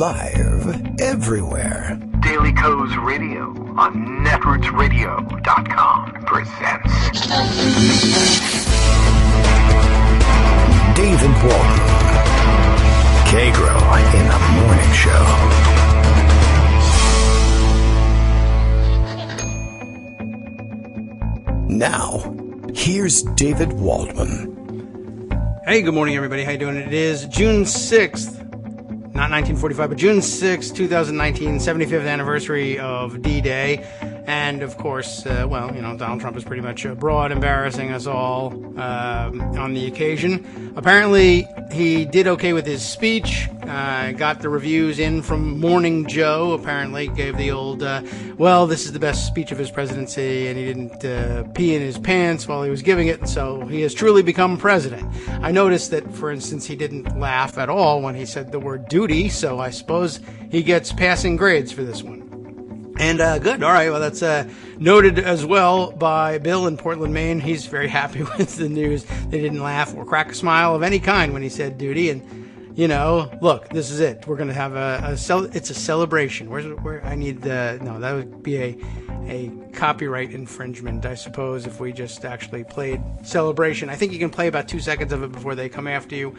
Live everywhere. Daily Co's Radio on netrootsradio.com presents David Walton. Kagro in the Morning Show. Now, here's David Waldman. Hey, good morning, everybody. How you doing? It is June 6th, not 1945, but June 6th, 2019, 75th anniversary of D-Day. And, of course, Donald Trump is pretty much abroad, embarrassing us all on the occasion. Apparently, he did okay with his speech, got the reviews in from Morning Joe, apparently, gave the old, this is the best speech of his presidency, and he didn't pee in his pants while he was giving it, and so he has truly become president. I noticed that, for instance, he didn't laugh at all when he said the word duty, so I suppose he gets passing grades for this one. And good. All right. Well, that's noted as well by Bill in Portland, Maine. He's very happy with the news. They didn't laugh or crack a smile of any kind when he said duty. And, look, this is it. We're going to have it's a celebration. Where I need that would be a copyright infringement, I suppose, if we just actually played celebration. I think you can play about 2 seconds of it before they come after you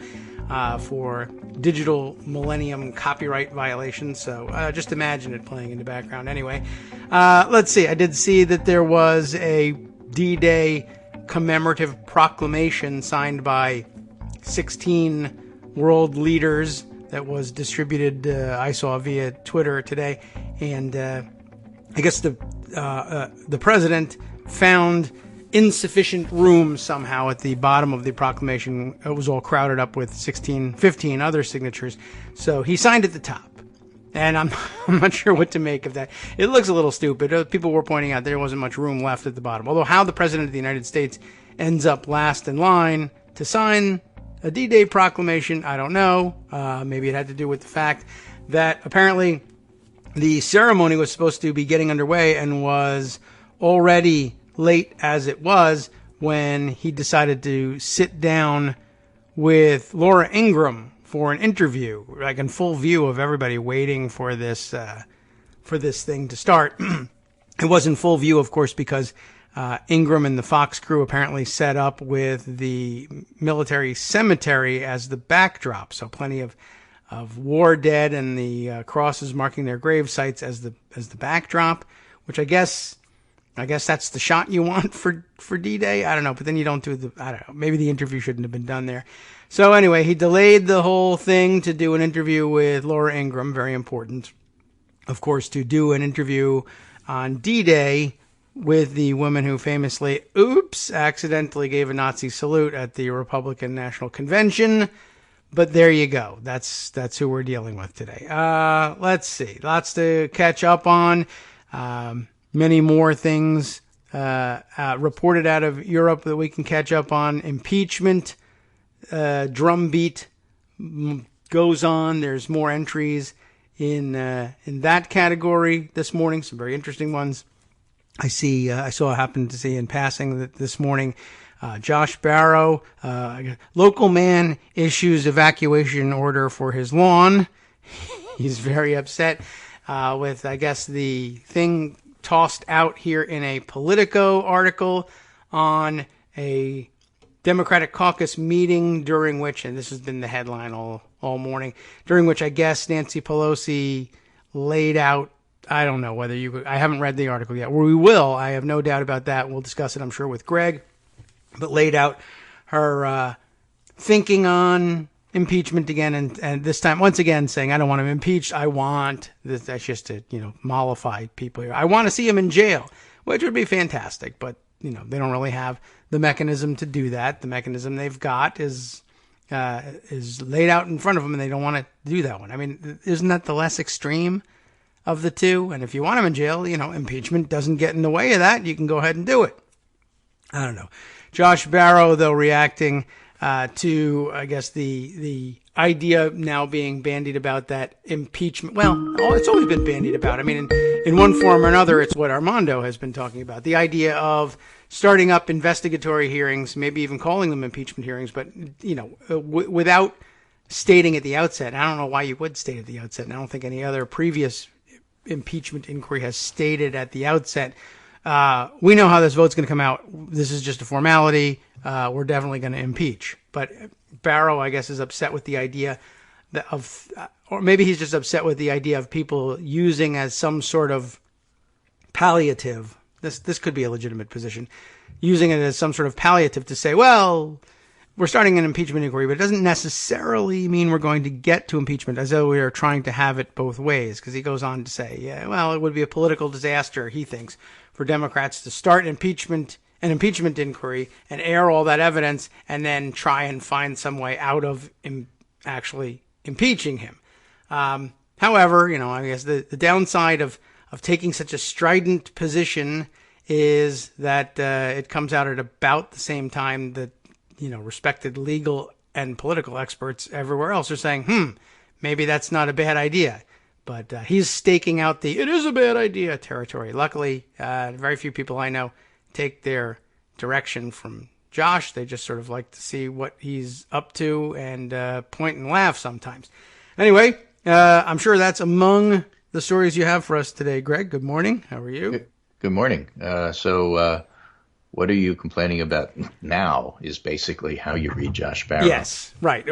for digital millennium copyright violations. So just imagine it playing in the background. Anyway, let's see. I did see that there was a D-Day commemorative proclamation signed by 16 world leaders that was distributed, I saw via Twitter today. And I guess the president found insufficient room somehow at the bottom of the proclamation. It was all crowded up with 15 other signatures. So he signed at the top. And I'm not sure what to make of that. It looks a little stupid. People were pointing out there wasn't much room left at the bottom. Although how the president of the United States ends up last in line to sign a D-Day proclamation, I don't know. Maybe it had to do with the fact that apparently the ceremony was supposed to be getting underway and was already late as it was when he decided to sit down with Laura Ingraham for an interview, like in full view of everybody waiting for this thing to start. It was in full view, of course, because Ingraham and the Fox crew apparently set up with the military cemetery as the backdrop, so plenty of war dead and the crosses marking their grave sites as the backdrop, which I guess that's the shot you want for D-Day. I don't know, but then you don't do I don't know. Maybe the interview shouldn't have been done there. So anyway, he delayed the whole thing to do an interview with Laura Ingraham. Very important, of course, to do an interview on D-Day with the woman who famously, accidentally gave a Nazi salute at the Republican National Convention. But there you go. That's who we're dealing with today. Let's see. Lots to catch up on. Many more things reported out of Europe that we can catch up on. Impeachment drumbeat goes on. There's more entries in that category this morning. Some very interesting ones. I happened to see in passing that this morning, Josh Barrow, local man issues evacuation order for his lawn. He's very upset with, I guess, the thing tossed out here in a Politico article on a Democratic caucus meeting during which, and this has been the headline all morning, during which I guess Nancy Pelosi laid out, I don't know whether I haven't read the article yet. We will. I have no doubt about that. We'll discuss it, I'm sure, with Greg, but laid out her thinking on impeachment again, and this time once again saying, I don't want him impeached. I want this. That's just to mollify people here. I want to see him in jail, which would be fantastic, but they don't really have the mechanism to do that. The mechanism they've got is laid out in front of them, and they don't want to do that one. I mean, isn't that the less extreme of the two? And if you want him in jail, impeachment doesn't get in the way of that. You can go ahead and do it. I don't know. Josh Barrow, though, reacting to, I guess, the idea now being bandied about that impeachment. Well, it's always been bandied about. I mean, in one form or another, it's what Armando has been talking about. The idea of starting up investigatory hearings, maybe even calling them impeachment hearings, but, without stating at the outset, and I don't know why you would state at the outset, and I don't think any other previous impeachment inquiry has stated at the outset, we know how this vote's going to come out. This is just a formality. We're definitely going to impeach. But Barrow, I guess, is upset with the idea or maybe he's just upset with the idea of people using as some sort of palliative. This could be a legitimate position, using it as some sort of palliative to say, well, we're starting an impeachment inquiry, but it doesn't necessarily mean we're going to get to impeachment, as though we are trying to have it both ways. Because he goes on to say, yeah, well, it would be a political disaster, he thinks, for Democrats to start an impeachment inquiry and air all that evidence and then try and find some way out of actually impeaching him. However, I guess the downside of taking such a strident position is that it comes out at about the same time that respected legal and political experts everywhere else are saying, maybe that's not a bad idea. But he's staking out the it is a bad idea territory. Luckily, very few people I know take their direction from Josh. They just sort of like to see what he's up to and point and laugh sometimes. Anyway, I'm sure that's among the stories you have for us today. Greg, good morning. How are you? Good morning. So what are you complaining about now is basically how you read Josh Barrow. Yes, right.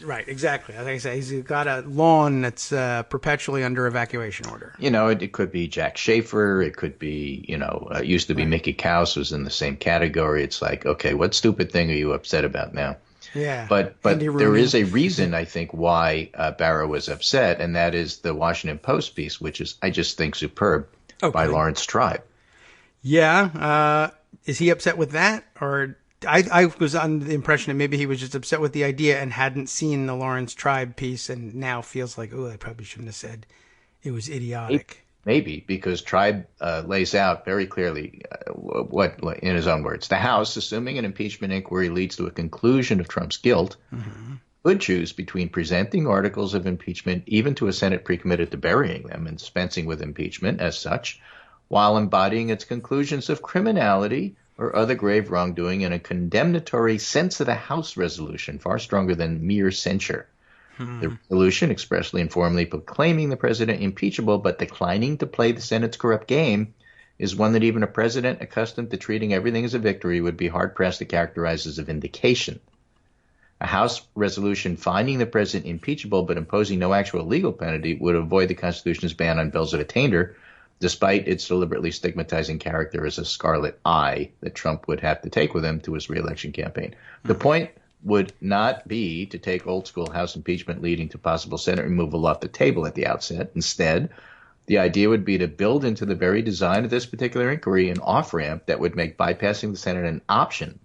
Right, exactly. As I say, he's got a lawn that's perpetually under evacuation order. It could be Jack Schaefer. It could be, it used to be Mickey Kaus was in the same category. It's like, okay, what stupid thing are you upset about now? Yeah. But there is a reason, I think, why Barrow was upset, and that is the Washington Post piece, which is, I just think, superb, by Lawrence Tribe. Yeah. Is he upset with that? Or I was under the impression that maybe he was just upset with the idea and hadn't seen the Lawrence Tribe piece and now feels like, I probably shouldn't have said it was idiotic. Maybe, because Tribe lays out very clearly what, in his own words, the House, assuming an impeachment inquiry leads to a conclusion of Trump's guilt, could choose between presenting articles of impeachment even to a Senate pre-committed to burying them and dispensing with impeachment as such, while embodying its conclusions of criminality or other grave wrongdoing in a condemnatory sense of the House resolution, far stronger than mere censure. The resolution expressly and formally proclaiming the president impeachable but declining to play the Senate's corrupt game is one that even a president accustomed to treating everything as a victory would be hard-pressed to characterize as a vindication. A House resolution finding the president impeachable but imposing no actual legal penalty would avoid the Constitution's ban on bills of attainder, despite its deliberately stigmatizing character as a scarlet eye that Trump would have to take with him to his reelection campaign. The point would not be to take old-school House impeachment leading to possible Senate removal off the table at the outset. Instead, the idea would be to build into the very design of this particular inquiry an off-ramp that would make bypassing the Senate an option,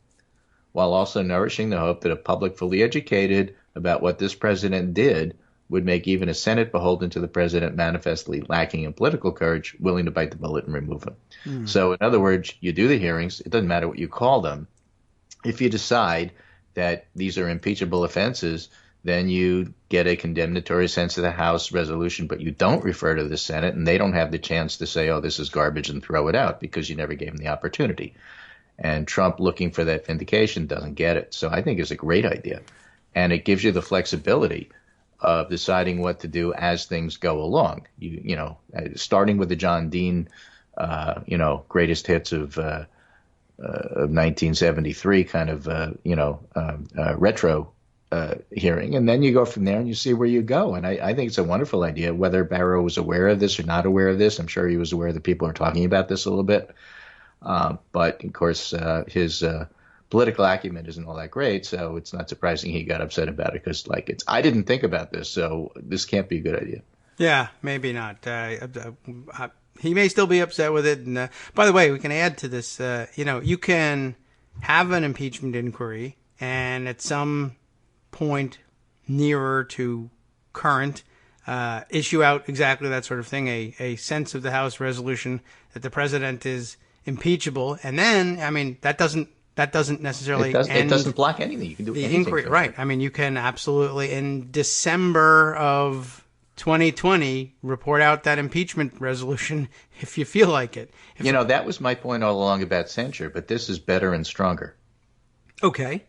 while also nourishing the hope that a public fully educated about what this president did would make even a Senate beholden to the president manifestly lacking in political courage, willing to bite the bullet and remove him. So in other words, you do the hearings. It doesn't matter what you call them. If you decide that these are impeachable offenses, then you get a condemnatory sense of the House resolution, but you don't refer to the Senate, and they don't have the chance to say, oh, this is garbage and throw it out because you never gave them the opportunity. And Trump, looking for that vindication, doesn't get it. So I think it's a great idea. And it gives you the flexibility of deciding what to do as things go along. Starting with the John Dean, greatest hits of 1973 kind of, retro hearing. And then you go from there and you see where you go. And I think it's a wonderful idea, whether Barrow was aware of this or not aware of this. I'm sure he was aware that people are talking about this a little bit. But, of course, his political acumen isn't all that great, so it's not surprising he got upset about it because, I didn't think about this, so this can't be a good idea. Yeah, maybe not. He may still be upset with it. And by the way, we can add to this, you can have an impeachment inquiry and at some point nearer to current, issue out exactly that sort of thing, a sense of the House resolution that the president is impeachable. And then, that doesn't necessarily it doesn't block anything. You can do the anything inquiry, right? You can absolutely in December of 2020 report out that impeachment resolution if you feel like it. That was my point all along about censure, but this is better and stronger. Okay.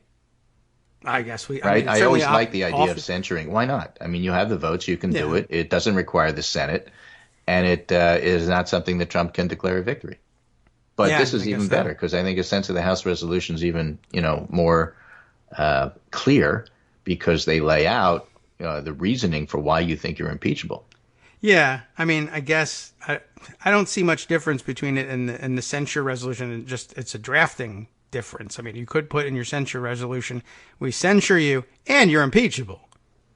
I guess we. Right? I always like the idea off- of censuring. Why not? I mean, you have the votes, you can do it. It doesn't require the Senate, and it is not something that Trump can declare a victory. But this is even better because I think a sense of the House resolution is even, more clear because they lay out the reasoning for why you think you're impeachable. Yeah, I mean, I guess I don't see much difference between it and the censure resolution. And just it's a drafting difference. I mean, you could put in your censure resolution, we censure you and you're impeachable.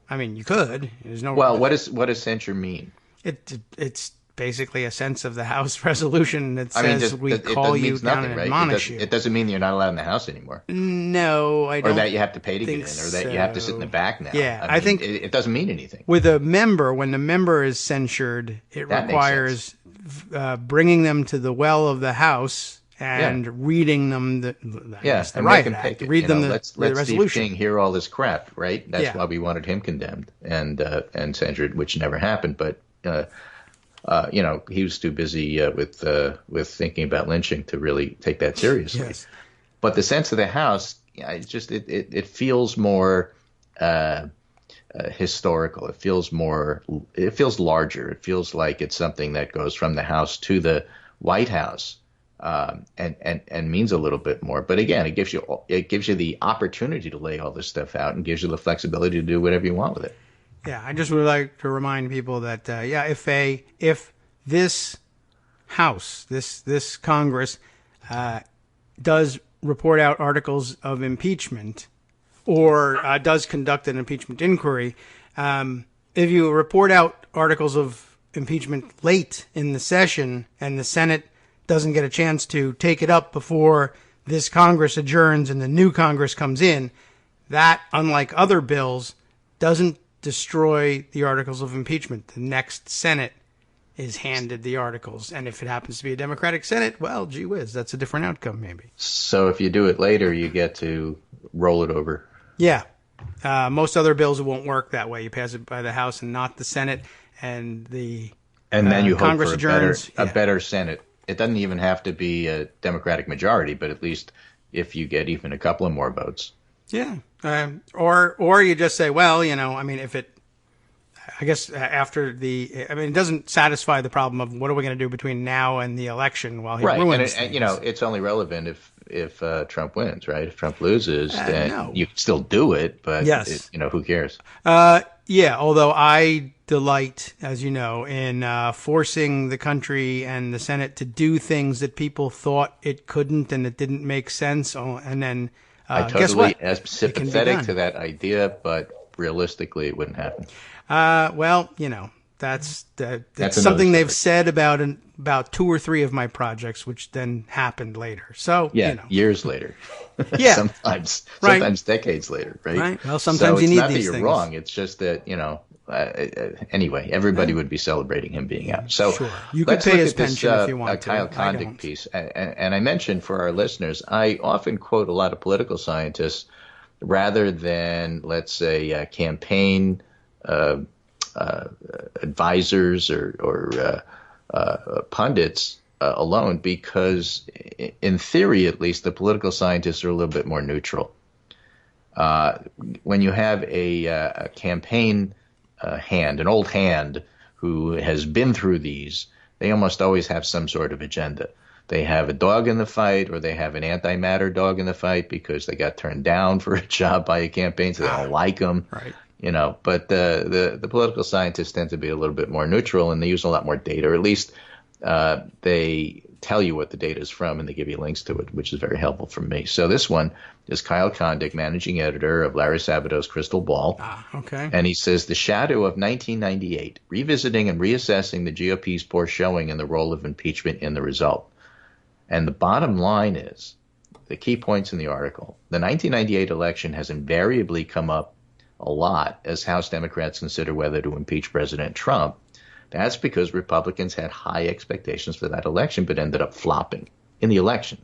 I mean, you could. There's no. Well, what does censure mean? It's basically a sense of the House resolution that says we call you down and admonish you. It doesn't mean you're not allowed in the House anymore. No, I don't. Or that you have to pay to get in, or that you have to sit in the back now. Yeah, I think it doesn't mean anything. With a member, when the member is censured, it requires bringing them to the well of the House and reading them the Riot Act. Read them the resolution. Let's Steve King hear all this crap, right? That's why we wanted him condemned and censured, which never happened. But he was too busy with thinking about lynching to really take that seriously. Yes. But the sense of the House, it feels more historical. It feels larger. It feels like it's something that goes from the House to the White House, and means a little bit more. But again, it gives you the opportunity to lay all this stuff out and gives you the flexibility to do whatever you want with it. Yeah, I just would like to remind people that if this House, this Congress, does report out articles of impeachment or does conduct an impeachment inquiry, if you report out articles of impeachment late in the session and the Senate doesn't get a chance to take it up before this Congress adjourns and the new Congress comes in, that, unlike other bills, doesn't destroy the articles of impeachment. The next Senate is handed the articles. And if it happens to be a Democratic Senate, well, gee whiz, that's a different outcome maybe. So if you do it later, you get to roll it over. Yeah. Most other bills, it won't work that way. You pass it by the House and not the Senate, and then you Congress hope for adjourns. A better Senate. It doesn't even have to be a Democratic majority, but at least if you get even a couple of more votes. Yeah. Or you just say, well, it doesn't satisfy the problem of what are we going to do between now and the election while he ruins things. And it's only relevant if Trump wins, right? If Trump loses, then you can still do it, but who cares? Although I delight, as you know, in forcing the country and the Senate to do things that people thought it couldn't and it didn't make sense, and then I totally am sympathetic to that idea, but realistically, it wouldn't happen. That's something they've said about 2 or 3 of my projects, which then happened later. So years later. Yeah, sometimes decades later, right? Right. Well, sometimes you need these things. It's not that you're wrong. It's just that anyway, everybody would be celebrating him being out. So sure. You could pay his pension if you want to. Kyle Kondik piece, and I mentioned for our listeners, I often quote a lot of political scientists rather than, let's say, campaign advisors or pundits alone, because in theory, at least, the political scientists are a little bit more neutral. When you have a campaign hand, an old hand who has been through these, they almost always have some sort of agenda. They have a dog in the fight, or they have an antimatter dog in the fight because they got turned down for a job by a campaign, so they don't like them. Right. But the political scientists tend to be a little bit more neutral, and they use a lot more data, or at least they tell you what the data is from, and they give you links to it, which is very helpful for me. So this one is Kyle Kondik, managing editor of Larry Sabato's Crystal Ball. Okay. And he says, the shadow of 1998, revisiting and reassessing the GOP's poor showing and the role of impeachment in the result. And the bottom line is, the key points in the article, the 1998 election has invariably come up a lot as House Democrats consider whether to impeach President Trump. That's because Republicans had high expectations for that election, but ended up flopping in the election.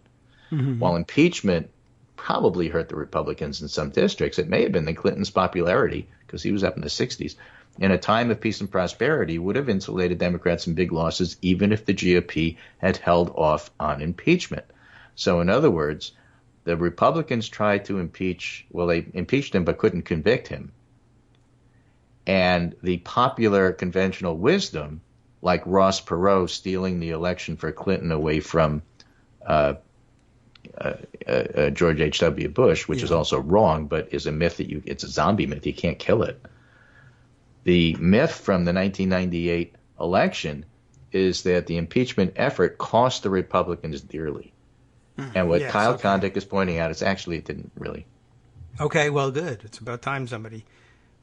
Mm-hmm. While impeachment probably hurt the Republicans in some districts, it may have been the Clinton's popularity, because he was up in the 60s, in a time of peace and prosperity, would have insulated Democrats from big losses, even if the GOP had held off on impeachment. So in other words, the Republicans tried to impeach, well, they impeached him but couldn't convict him. And the popular conventional wisdom, like Ross Perot stealing the election for Clinton away from George H.W. Bush, which is also wrong, but is a myth it's a zombie myth. You can't kill it. The myth from the 1998 election is that the impeachment effort cost the Republicans dearly. And what Kyle Kondik is pointing out is actually it didn't really. Okay, well, good. It's about time somebody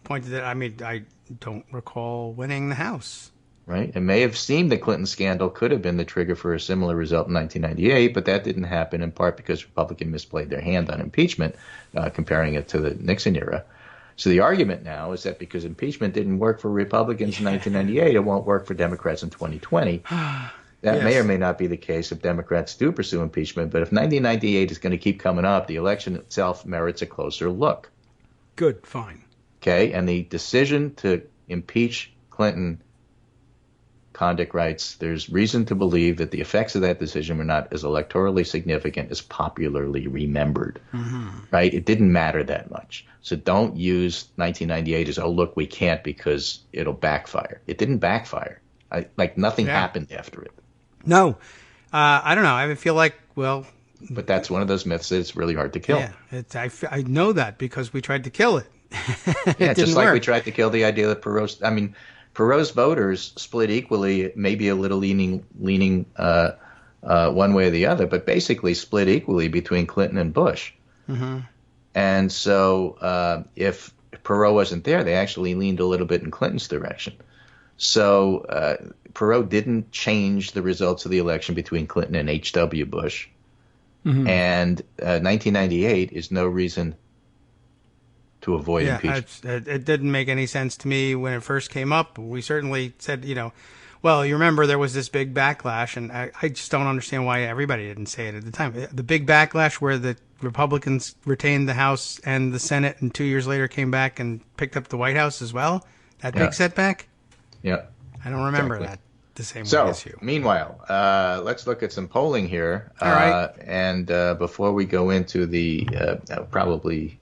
pointed that. I mean, I don't recall winning the House. Right? It may have seemed the Clinton scandal could have been the trigger for a similar result in 1998, but that didn't happen in part because Republicans misplayed their hand on impeachment, comparing it to the Nixon era. So the argument now is that because impeachment didn't work for Republicans in 1998, it won't work for Democrats in 2020. That may or may not be the case if Democrats do pursue impeachment, but if 1998 is going to keep coming up, the election itself merits a closer look. Good, fine. Okay, and the decision to impeach Clinton, Kondik writes, there's reason to believe that the effects of that decision were not as electorally significant as popularly remembered. Right? It didn't matter that much. So don't use 1998 as, oh, look, we can't because it'll backfire. It didn't backfire. Nothing happened after it. No. I don't know. I feel like, well... But that's one of those myths that it's really hard to kill. Yeah, I know that because we tried to kill it. Yeah, just like we tried to kill the idea that Perot's voters split equally, maybe a little leaning one way or the other, but basically split equally between Clinton and Bush. And so if Perot wasn't there, they actually leaned a little bit in Clinton's direction. So Perot didn't change the results of the election between Clinton and H.W. Bush. And 1998 is no reason to avoid impeachment. It didn't make any sense to me when it first came up. We certainly said, well, you remember there was this big backlash, and I just don't understand why everybody didn't say it at the time. The big backlash where the Republicans retained the House and the Senate and 2 years later came back and picked up the White House as well? That big setback? Yeah. I don't remember that the same way as you. Meanwhile, let's look at some polling here. All right. And before we go into the probably...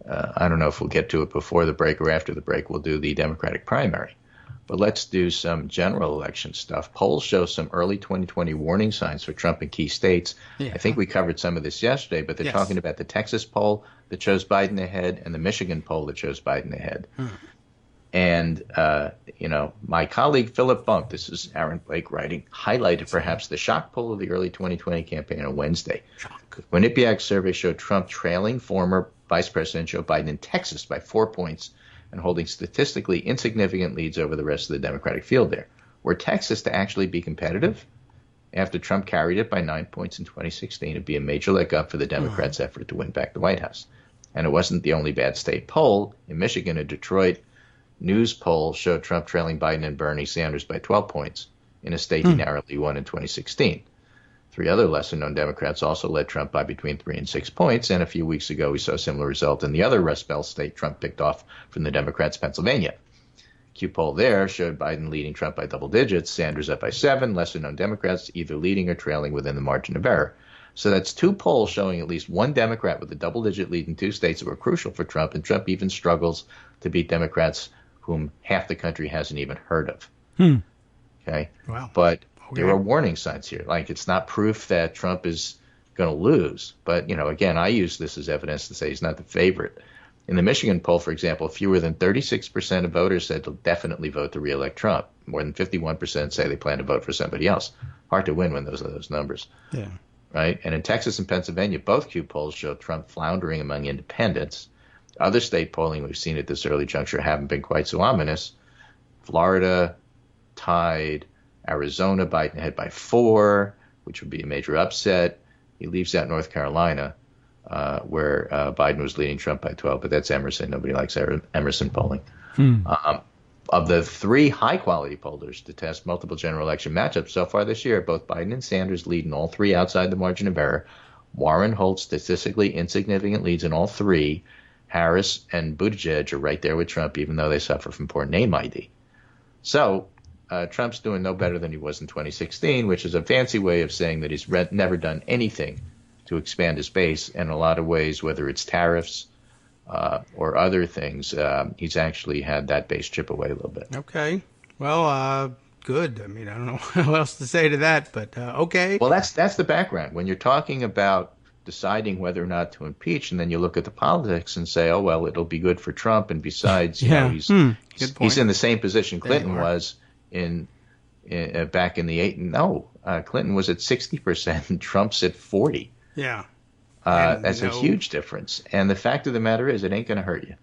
I don't know if we'll get to it before the break or after the break. We'll do the Democratic primary. But let's do some general election stuff. Polls show some early 2020 warning signs for Trump in key states. Yeah. I think we covered some of this yesterday, but they're talking about the Texas poll that shows Biden ahead and the Michigan poll that shows Biden ahead. And, my colleague Philip Bunk, this is Aaron Blake writing, highlighted perhaps the shock poll of the early 2020 campaign on Wednesday. Quinnipiac's survey showed Trump trailing former Vice President Joe Biden in Texas by 4 points and holding statistically insignificant leads over the rest of the Democratic field there. Were Texas to actually be competitive, after Trump carried it by 9 points in 2016, it'd be a major leg up for the Democrats' effort to win back the White House. And it wasn't the only bad state poll. In Michigan, a Detroit news poll showed Trump trailing Biden and Bernie Sanders by 12 points in a state he narrowly won in 2016. 3 other lesser-known Democrats also led Trump by between 3 and 6 points, and a few weeks ago we saw a similar result in the other Rust Belt state Trump picked off from the Democrats, Pennsylvania. Q poll there showed Biden leading Trump by double digits, Sanders up by 7, lesser-known Democrats either leading or trailing within the margin of error. So that's 2 polls showing at least one Democrat with a double-digit lead in 2 states that were crucial for Trump, and Trump even struggles to beat Democrats whom half the country hasn't even heard of. Okay? Wow. But there are warning signs here. Like, it's not proof that Trump is going to lose. But, again, I use this as evidence to say he's not the favorite. In the Michigan poll, for example, fewer than 36% of voters said they'll definitely vote to reelect Trump. More than 51% say they plan to vote for somebody else. Hard to win when those are those numbers. Yeah. Right? And in Texas and Pennsylvania, both Q polls showed Trump floundering among independents. Other state polling we've seen at this early juncture haven't been quite so ominous. Florida tied. Arizona, Biden ahead by 4, which would be a major upset. He leaves out North Carolina, where Biden was leading Trump by 12, but that's Emerson. Nobody likes Emerson polling. Of the 3 high-quality pollers to test multiple general election matchups so far this year, both Biden and Sanders lead in all 3 outside the margin of error. Warren holds statistically insignificant leads in all 3. Harris and Buttigieg are right there with Trump, even though they suffer from poor name ID. So Trump's doing no better than he was in 2016, which is a fancy way of saying that he's never done anything to to expand his base. And in a lot of ways, whether it's tariffs or other things, he's actually had that base chip away a little bit. Okay. Well, good. I mean, I don't know what else to say to that, but okay. Well, that's the background. When you're talking about deciding whether or not to impeach, and then you look at the politics and say, oh, well, it'll be good for Trump. And besides, you know, he's in the same position Clinton was in back in the Clinton was at 60% and Trump's at 40%. Yeah. That's a huge difference. And the fact of the matter is, it ain't going to hurt you.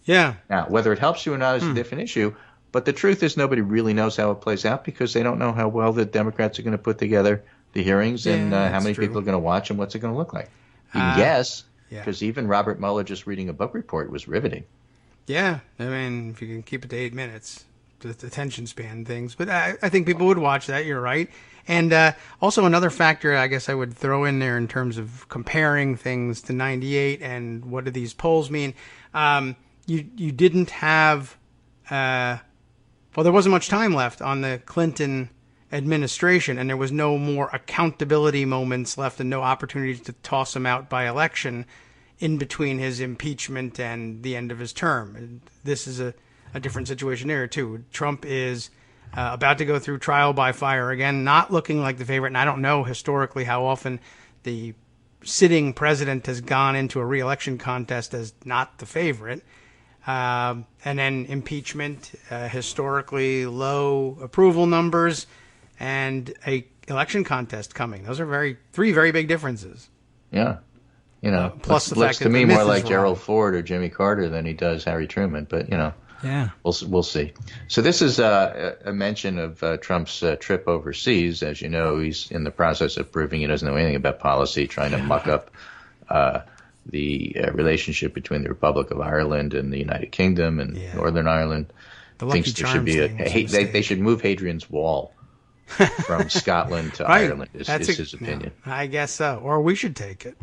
Yeah. Now, whether it helps you or not is a different issue. But the truth is, nobody really knows how it plays out because they don't know how well the Democrats are going to put together the hearings and how many people are going to watch and what's it going to look like. You can guess, because even Robert Mueller just reading a book report was riveting. Yeah. I mean, if you can keep it to 8 minutes, the attention span things. But I think people would watch that. You're right. And also another factor I guess I would throw in there in terms of comparing things to 98 and what do these polls mean. You didn't have there wasn't much time left on the Clinton administration, and there was no more accountability moments left and no opportunities to toss him out by election in between his impeachment and the end of his term. And this is a different situation there, too. Trump is about to go through trial by fire again, not looking like the favorite. And I don't know historically how often the sitting president has gone into a re-election contest as not the favorite. And then impeachment, historically low approval numbers, and a election contest coming. Those are three very big differences. Yeah. You know, plus the looks fact to that me the more myth like is Gerald wrong. Ford or Jimmy Carter than he does Harry Truman, but, you know. Yeah. We'll see. So this is a mention of Trump's trip overseas. As you know, he's in the process of proving he doesn't know anything about policy, trying to muck up the relationship between the Republic of Ireland and the United Kingdom and Northern Ireland. The Lucky Thinks there Charms should be they should move Hadrian's Wall from Scotland to Right. Ireland is his opinion. Yeah, I guess so. Or we should take it.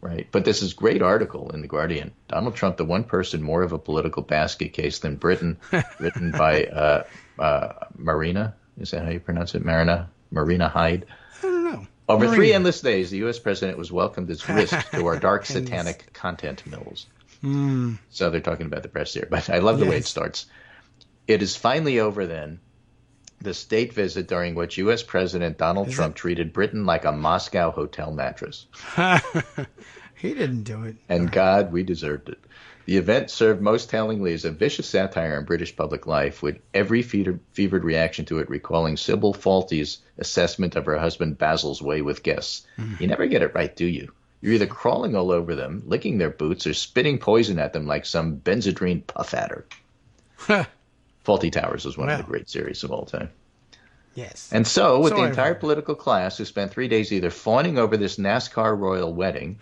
Right. But this is a great article in The Guardian. Donald Trump, the one person more of a political basket case than Britain, written by Marina. Is that how you pronounce it? Marina Hyde. I don't know. Over 3 endless days, the U.S. president was welcomed as grist to our dark satanic content mills. So they're talking about the press here. But I love the way it starts. It is finally over then. The state visit during which U.S. President Donald Trump treated Britain like a Moscow hotel mattress. He didn't do it. And God, we deserved it. The event served most tellingly as a vicious satire on British public life, with every fevered reaction to it recalling Sybil Falty's assessment of her husband Basil's way with guests. You never get it right, do you? You're either crawling all over them, licking their boots, or spitting poison at them like some Benzedrine puff adder. Faulty Towers was one of the great series of all time. Yes. And so, with the entire political class who spent 3 days either fawning over this NASCAR royal wedding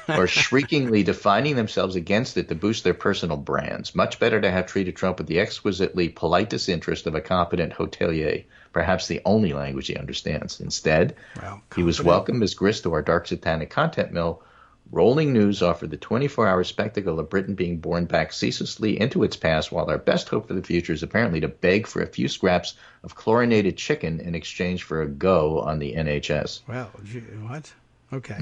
or shriekingly defining themselves against it to boost their personal brands, much better to have treated Trump with the exquisitely polite disinterest of a competent hotelier, perhaps the only language he understands. Instead, he was welcomed as grist to our dark satanic content mill. Rolling News offered the 24-hour spectacle of Britain being borne back ceaselessly into its past, while our best hope for the future is apparently to beg for a few scraps of chlorinated chicken in exchange for a go on the NHS. Well, what? Okay.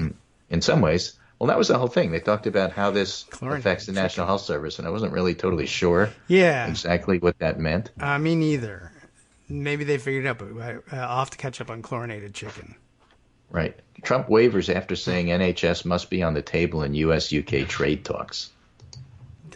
In some ways, well, that was the whole thing. They talked about how this Chlorinated affects the National Health Service, and I wasn't really totally sure exactly what that meant. Me neither. Maybe they figured it out, but I'll have to catch up on chlorinated chicken. Right. Trump wavers after saying NHS must be on the table in U.S.-UK trade talks.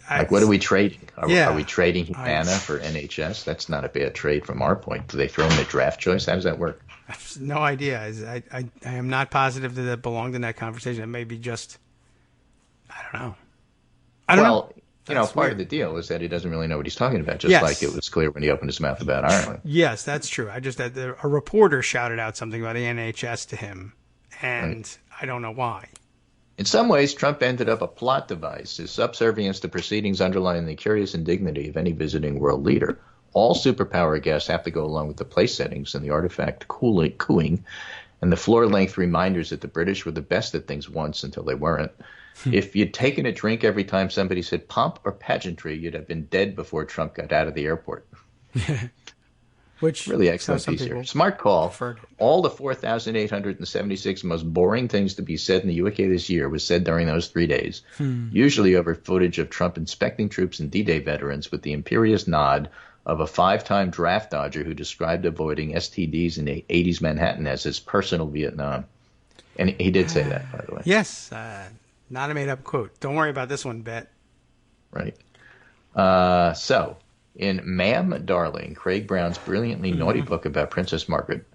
Like, what are we trading? Are we trading Humana for NHS? That's not a bad trade from our point. Do they throw in the draft choice? How does that work? I have no idea. I am not positive that it belonged in that conversation. It may be just, I don't know. I don't know. You know, part of the deal is that he doesn't really know what he's talking about, just like it was clear when he opened his mouth about Ireland. Yes, that's true. I just had a reporter shouted out something about the NHS to him, and I don't know why. In some ways, Trump ended up a plot device. His subservience to proceedings underlying the curious indignity of any visiting world leader. All superpower guests have to go along with the place settings and the artifact cooing, and the floor-length reminders that the British were the best at things once until they weren't. If you'd taken a drink every time somebody said pomp or pageantry, you'd have been dead before Trump got out of the airport. Which really excellent piece here. Smart call. Preferred. All the 4,876 most boring things to be said in the UK this year was said during those 3 days, usually over footage of Trump inspecting troops and D-Day veterans with the imperious nod of a 5-time draft dodger who described avoiding STDs in the 80s Manhattan as his personal Vietnam. And he did say that, by the way. Yes. Not a made-up quote. Don't worry about this one, Bet. Right. So, in Ma'am Darling, Craig Brown's brilliantly naughty book about Princess Margaret,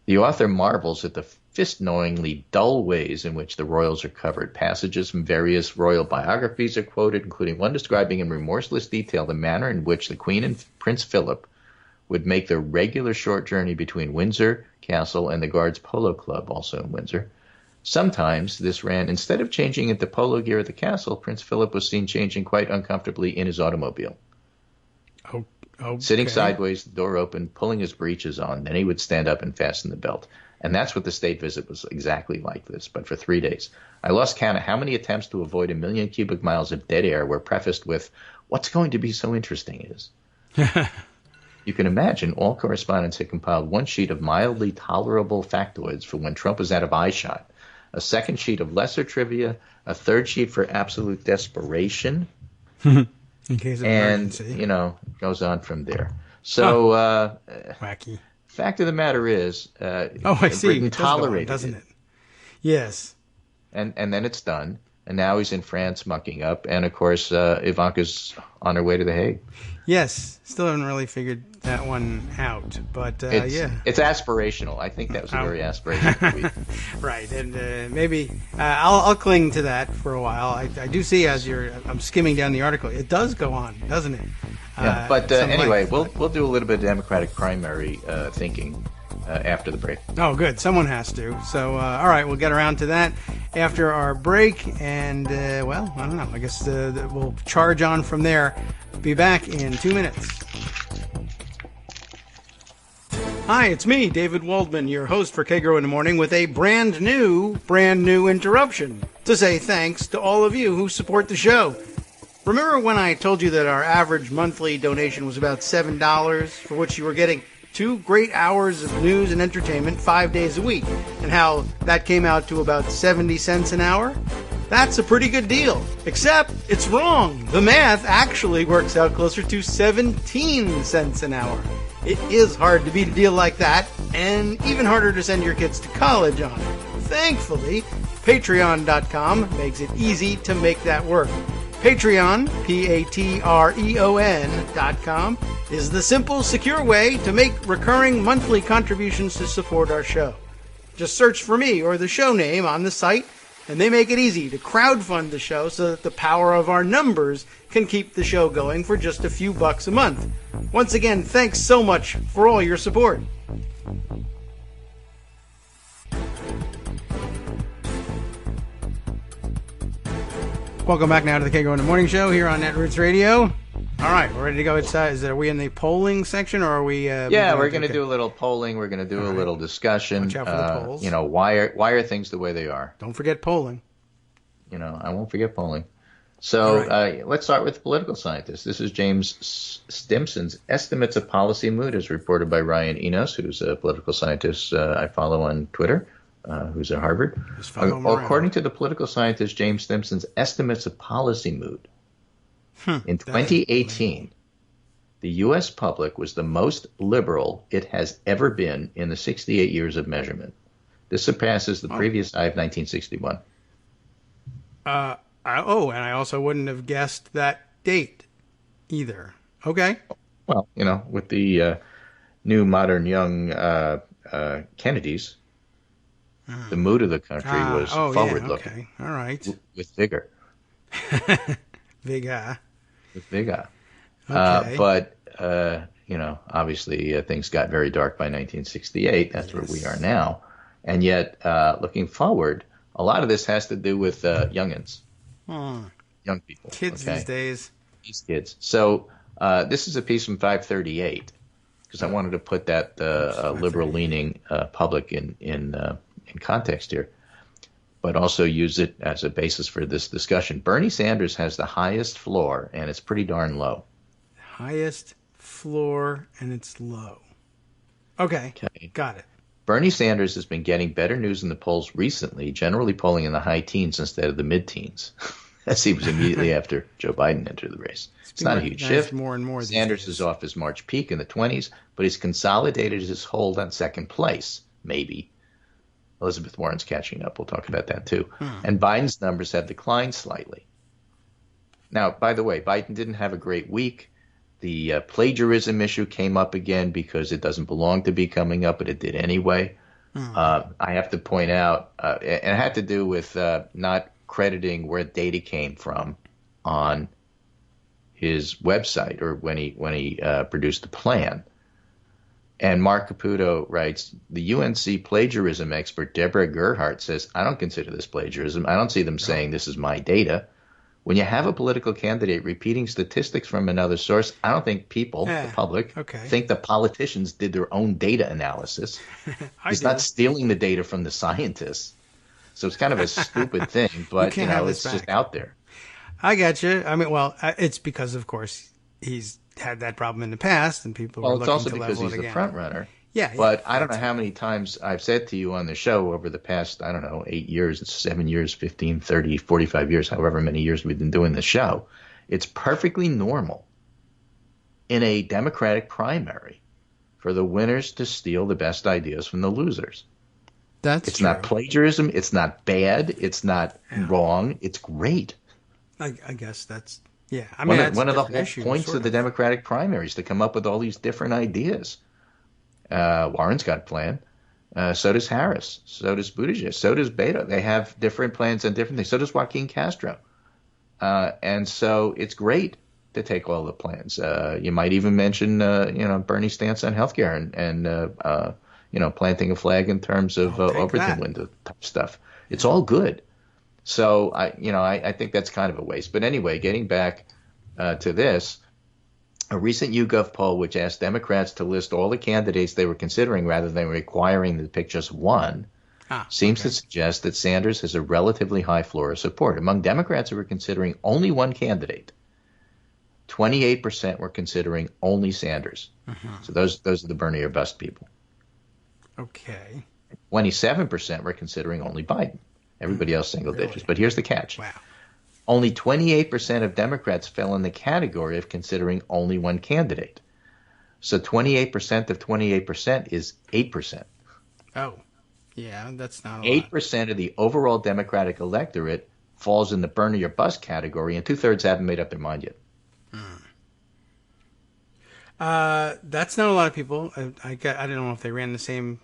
the author marvels at the fist-knowingly dull ways in which the royals are covered. Passages from various royal biographies are quoted, including one describing in remorseless detail the manner in which the Queen and Prince Philip would make the regular short journey between Windsor Castle and the Guards Polo Club, also in Windsor. Sometimes this ran, instead of changing into polo gear at the castle, Prince Philip was seen changing quite uncomfortably in his automobile. Oh, okay. Sitting sideways, the door open, pulling his breeches on, then he would stand up and fasten the belt. And that's what the state visit was exactly like this, but for 3 days. I lost count of how many attempts to avoid 1 million cubic miles of dead air were prefaced with, "What's going to be so interesting is." You can imagine all correspondents had compiled one sheet of mildly tolerable factoids for when Trump was out of eyeshot, a second sheet of lesser trivia, a third sheet for absolute desperation, in case of emergency. And, it goes on from there. So, wacky. Fact of the matter is, I see. Britain tolerated doesn't it? Yes. And then it's done. And now he's in France mucking up. And, of course, Ivanka's on her way to The Hague. Yes. Still haven't really figured that one out. But, It's aspirational. I think that was a very aspirational tweet. Right. And maybe I'll cling to that for a while. I do see I'm skimming down the article. It does go on, doesn't it? Yeah, but anyway, we'll do a little bit of Democratic primary thinking after the break. Oh, good. Someone has to. So, all right, we'll get around to that after our break. And, I don't know. I guess we'll charge on from there. Be back in 2 minutes. Hi, it's me, David Waldman, your host for Kagro in the Morning, with a brand new interruption to say thanks to all of you who support the show. Remember when I told you that our average monthly donation was about $7, for which you were getting 2 great hours of news and entertainment 5 days a week, and how that came out to about 70 cents an hour? That's a pretty good deal, except it's wrong. The math actually works out closer to 17 cents an hour. It is hard to beat a deal like that, and even harder to send your kids to college on. Thankfully, Patreon.com makes it easy to make that work. Patreon, Patreon.com, is the simple, secure way to make recurring monthly contributions to support our show. Just search for me or the show name on the site, and they make it easy to crowdfund the show so that the power of our numbers can keep the show going for just a few bucks a month. Once again, thanks so much for all your support. Welcome back now to the Kagro in the Morning Show here on Netroots Radio. All right, we're ready to go. Are we in the polling section, or are we? Yeah, we're going to do a little polling. We're going to do a little discussion. Watch out for the polls. Why are things the way they are? Don't forget polling. I won't forget polling. So let's start with political scientists. This is James Stimson's Estimates of Policy Mood, as reported by Ryan Enos, who's a political scientist I follow on Twitter. Who's at Harvard. According to the political scientist James Stimson's Estimates of Policy Mood, in 2018, the U.S. public was the most liberal it has ever been in the 68 years of measurement. This surpasses the previous high of 1961. And I also wouldn't have guessed that date either. Okay. Well, with the new modern young Kennedys, the mood of the country was forward-looking. Okay. All right. With vigor. Vigor. With vigor. Okay. But obviously things got very dark by 1968. That's where we are now. And yet, looking forward, a lot of this has to do with youngins. Young people. Kids these days. These kids. So this is a piece from 538, because I wanted to put that liberal-leaning public in context here, but also use it as a basis for this discussion. Bernie Sanders has the highest floor, and it's pretty darn low. Highest floor, and it's low. Okay. Got it. Bernie Sanders has been getting better news in the polls recently, generally polling in the high teens instead of the mid-teens. That seems immediately after Joe Biden entered the race. It's not a huge shift. More and more Sanders is off his March peak in the 20s, but he's consolidated his hold on second place, maybe. Elizabeth Warren's catching up. We'll talk about that too. And Biden's numbers have declined slightly. Now, by the way, Biden didn't have a great week. The plagiarism issue came up again because it doesn't belong to be coming up, but it did anyway. I have to point out, and it had to do with not crediting where data came from on his website or when he produced the plan. And Mark Caputo writes, the UNC plagiarism expert Deborah Gerhardt says, I don't consider this plagiarism. I don't see them saying this is my data. When you have a political candidate repeating statistics from another source, I don't think people, the public, think the politicians did their own data analysis. He's not stealing the data from the scientists. So it's kind of a stupid thing, but it's just out there. I get you. I mean, well, it's because, of course, he's had that problem in the past, and people were looking to level it again. Well, it's also because he's the front runner. Yeah. But I don't know how many times I've said to you on the show over the past, 8 years, 7 years, 15, 30, 45 years, however many years we've been doing this show, it's perfectly normal in a Democratic primary for the winners to steal the best ideas from the losers. It's not plagiarism. It's not bad. It's not wrong. It's great. I guess that's, yeah. I mean, one of the whole points of the Democratic primaries to come up with all these different ideas. Warren's got a plan. So does Harris. So does Buttigieg. So does Beto. They have different plans and different things. So does Joaquin Castro. And so it's great to take all the plans. You might even mention, Bernie's stance on healthcare and planting a flag in terms of Overton window type stuff. It's all good. So I think that's kind of a waste. But anyway, getting back to this. A recent YouGov poll, which asked Democrats to list all the candidates they were considering rather than requiring them to pick just one, seems to suggest that Sanders has a relatively high floor of support. Among Democrats who were considering only one candidate, 28% were considering only Sanders. So those are the Bernie or bust people. Okay. 27% were considering only Biden. Everybody else single digits. But here's the catch. Wow. Only 28% of Democrats fell in the category of considering only one candidate. So 28% of 28% is 8%. Oh, yeah, that's not a lot. 8% of the overall Democratic electorate falls in the Bernie or bust category, and 2/3 haven't made up their mind yet. That's not a lot of people. I don't know if they ran the same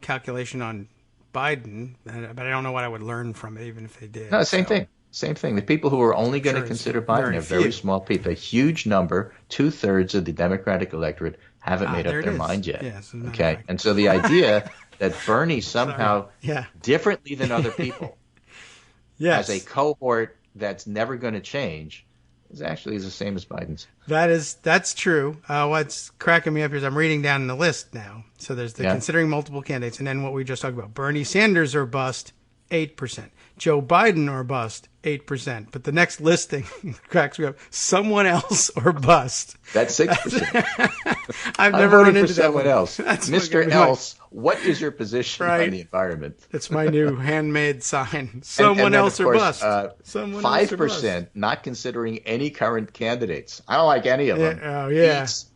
calculation on Biden, but I don't know what I would learn from it, even if they did. No, same thing. Same thing. The people who are only going to consider Biden are very small people. A huge number, 2/3 of the Democratic electorate haven't made up their mind yet. Yes, okay, and so the idea that Bernie somehow differently than other people has a cohort that's never going to change is actually the same as Biden's. That's true. What's cracking me up is I'm reading down the list now. So there's the considering multiple candidates, and then what we just talked about: Bernie Sanders or bust, 8%. Joe Biden or bust, 8%. But the next listing cracks me up. Someone else or bust. That's 6%. I've never run into someone else. Mr. Else, what is your position on the environment? That's my new handmade sign. Someone else or bust. 5% not considering any current candidates. I don't like any of them.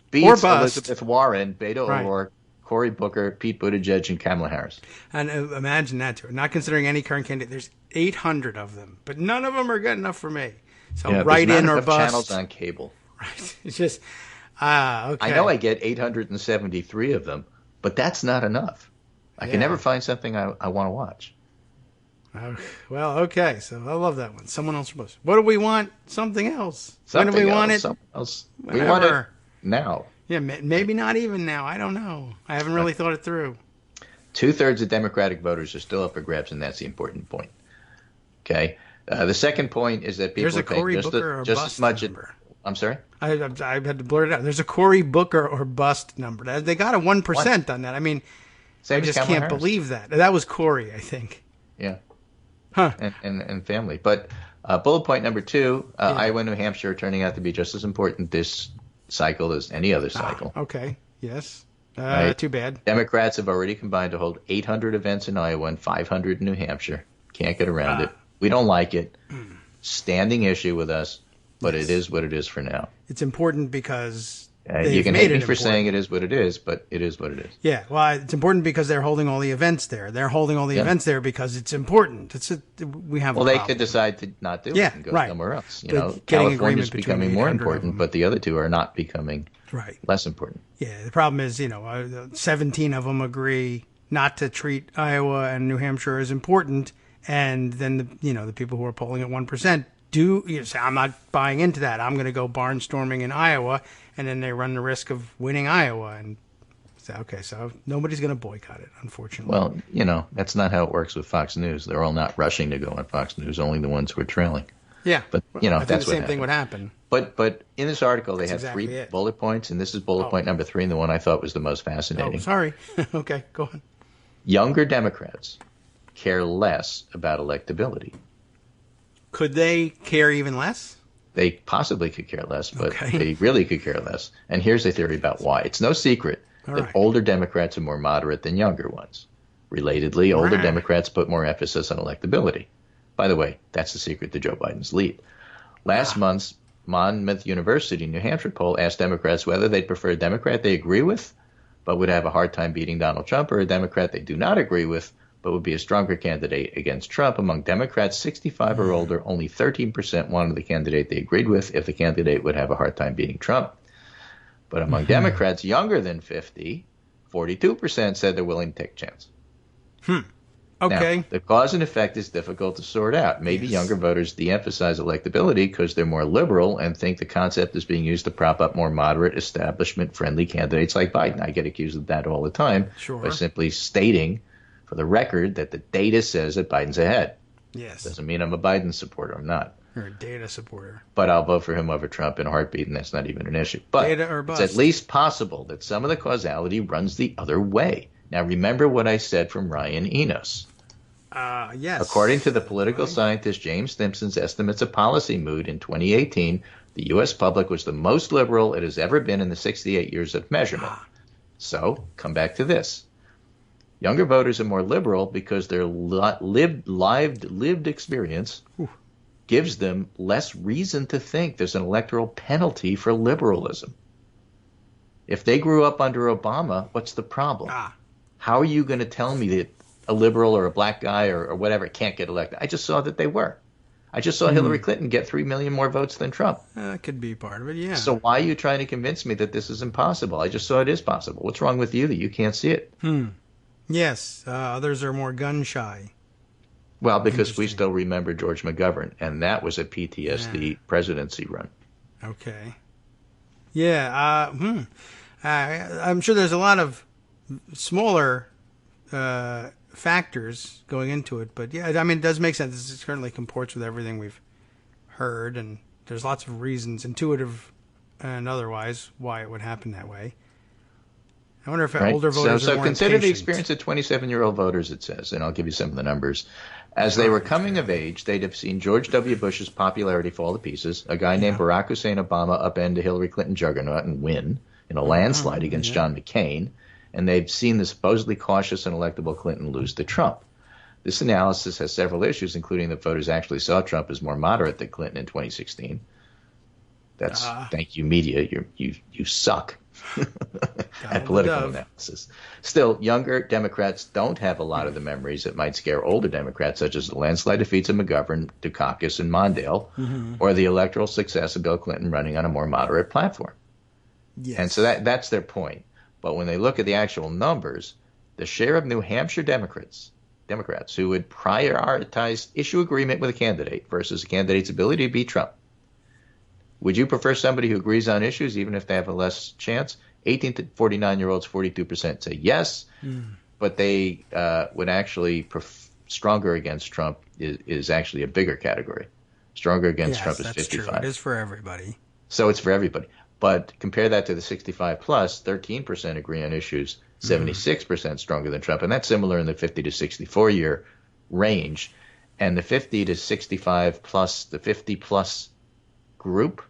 Beats or bust. Elizabeth Warren, Beto O'Rourke, Cory Booker, Pete Buttigieg, and Kamala Harris. And imagine that, too. Not considering any current candidate. There's 800 of them, but none of them are good enough for me. So write in or bust. Channels on cable. Right. It's just, okay. I know I get 873 of them, but that's not enough. I can never find something I want to watch. Well, okay. So I love that one. Someone else or bust. What do we want? Something else. When do we want it? Something else. Whenever. We want it now. Yeah, maybe not even now. I don't know. I haven't really thought it through. 2/3 of Democratic voters are still up for grabs, and that's the important point. Okay. The second point is that people There's a Cory Booker or just bust as much. number. I'm sorry? I had to blurt it out. There's a Cory Booker or bust number. They got a 1% on that. I mean, I just can't believe that. That was Cory, I think. Yeah. Huh. And family. But bullet point number 2, Iowa, New Hampshire are turning out to be just as important this cycle as any other cycle. Okay. Yes. Right? Too bad. Democrats have already combined to hold 800 events in Iowa and 500 in New Hampshire. Can't get around it. We don't like it. Standing issue with us, but Yes. it is what it is for now. It's important because You can made hate me it for important. saying it is what it is, but it is what it is. Yeah, well, it's important because they're holding all the events there. They're holding all the events there because it's important. We have. Well, a they problem. could decide to not do Yeah, it and go right. somewhere else. You But know, getting California's agreement between becoming more 800 of important, them. but the other two are not becoming Right. less important. Yeah, the problem is, 17 of them agree not to treat Iowa and New Hampshire as important, and then the people who are polling at 1% do say, I'm not buying into that. I'm going to go barnstorming in Iowa, and then they run the risk of winning Iowa, and say, okay, so nobody's going to boycott it, unfortunately. Well, that's not how it works with Fox News. They're all not rushing to go on Fox News. Only the ones who are trailing. yeah, But I think that's the what same thing happened. would happen. But in this article, they have exactly 3 it. bullet points, and this is bullet point number 3, and the one I thought was the most fascinating. Oh, sorry. Okay, go on. Younger Democrats care less about electability. Could they care even less? They possibly could care less, but Okay. they really could care less. And here's a theory about why. It's no secret All that right. older Democrats are more moderate than younger ones. Relatedly, older Right. Democrats put more emphasis on electability. By the way, that's the secret to Joe Biden's lead. Last month's Monmouth University, New Hampshire poll asked Democrats whether they'd prefer a Democrat they agree with, but would have a hard time beating Donald Trump, or a Democrat they do not agree with, but would be a stronger candidate against Trump. Among Democrats 65 or older, only 13% wanted the candidate they agreed with if the candidate would have a hard time beating Trump. But among Democrats younger than 50, 42% said they're willing to take a chance. Okay. Now, the cause and effect is difficult to sort out. Maybe younger voters de-emphasize electability because they're more liberal and think the concept is being used to prop up more moderate, establishment-friendly candidates like Biden. I get accused of that all the time Sure. by simply stating for the record that the data says that Biden's ahead. Yes. Doesn't mean I'm a Biden supporter. I'm not. You're a data supporter. But I'll vote for him over Trump in a heartbeat, and that's not even an issue. But Data or it's bust. at least possible that some of the causality runs the other way. Now, remember what I said from Ryan Enos. Yes. According to the political scientist James Stimson's estimates of policy mood in 2018, the U.S. public was the most liberal it has ever been in the 68 years of measurement. So, come back to this. Younger voters are more liberal because their lived experience gives them less reason to think there's an electoral penalty for liberalism. If they grew up under Obama, what's the problem? How are you going to tell me that a liberal or a black guy or whatever can't get elected? I just saw that they were. I just saw Hillary Clinton get 3 million more votes than Trump. That could be part of it, yeah. So why are you trying to convince me that this is impossible? I just saw it is possible. What's wrong with you that you can't see it? Yes, others are more gun shy. Well, because we still remember George McGovern, and that was a PTSD presidency run. Okay. Yeah, I'm sure there's a lot of smaller factors going into it, but yeah, I mean, it does make sense. It certainly comports with everything we've heard, and there's lots of reasons, intuitive and otherwise, why it would happen that way. I wonder if older voters are more consider the impatient. experience of 27-year-old voters, it says, and I'll give you some of the numbers. As they were coming of age, they'd have seen George W. Bush's popularity fall to pieces, a guy named Barack Hussein Obama upend a Hillary Clinton juggernaut and win in a landslide against John McCain, and they've seen the supposedly cautious and electable Clinton lose to Trump. This analysis has several issues, including that voters actually saw Trump as more moderate than Clinton in 2016. That's thank you, media. You suck at political analysis. Still, younger Democrats don't have a lot of the memories that might scare older Democrats, such as the landslide defeats of McGovern, Dukakis, and Mondale, or the electoral success of Bill Clinton running on a more moderate platform. Yes. And so that's their point. But when they look at the actual numbers, the share of New Hampshire Democrats who would prioritize issue agreement with a candidate versus a candidate's ability to beat Trump. Would you prefer somebody who agrees on issues even if they have a less chance? 18 to 49-year-olds, 42% say yes, but they would actually stronger against Trump is actually a bigger category. Stronger against Trump is 55. True. It is for everybody. So it's for everybody. But compare that to the 65 plus, 13% agree on issues, 76% stronger than Trump. And that's similar in the 50 to 64 year range. And the 50 to 65 plus, the 50 plus group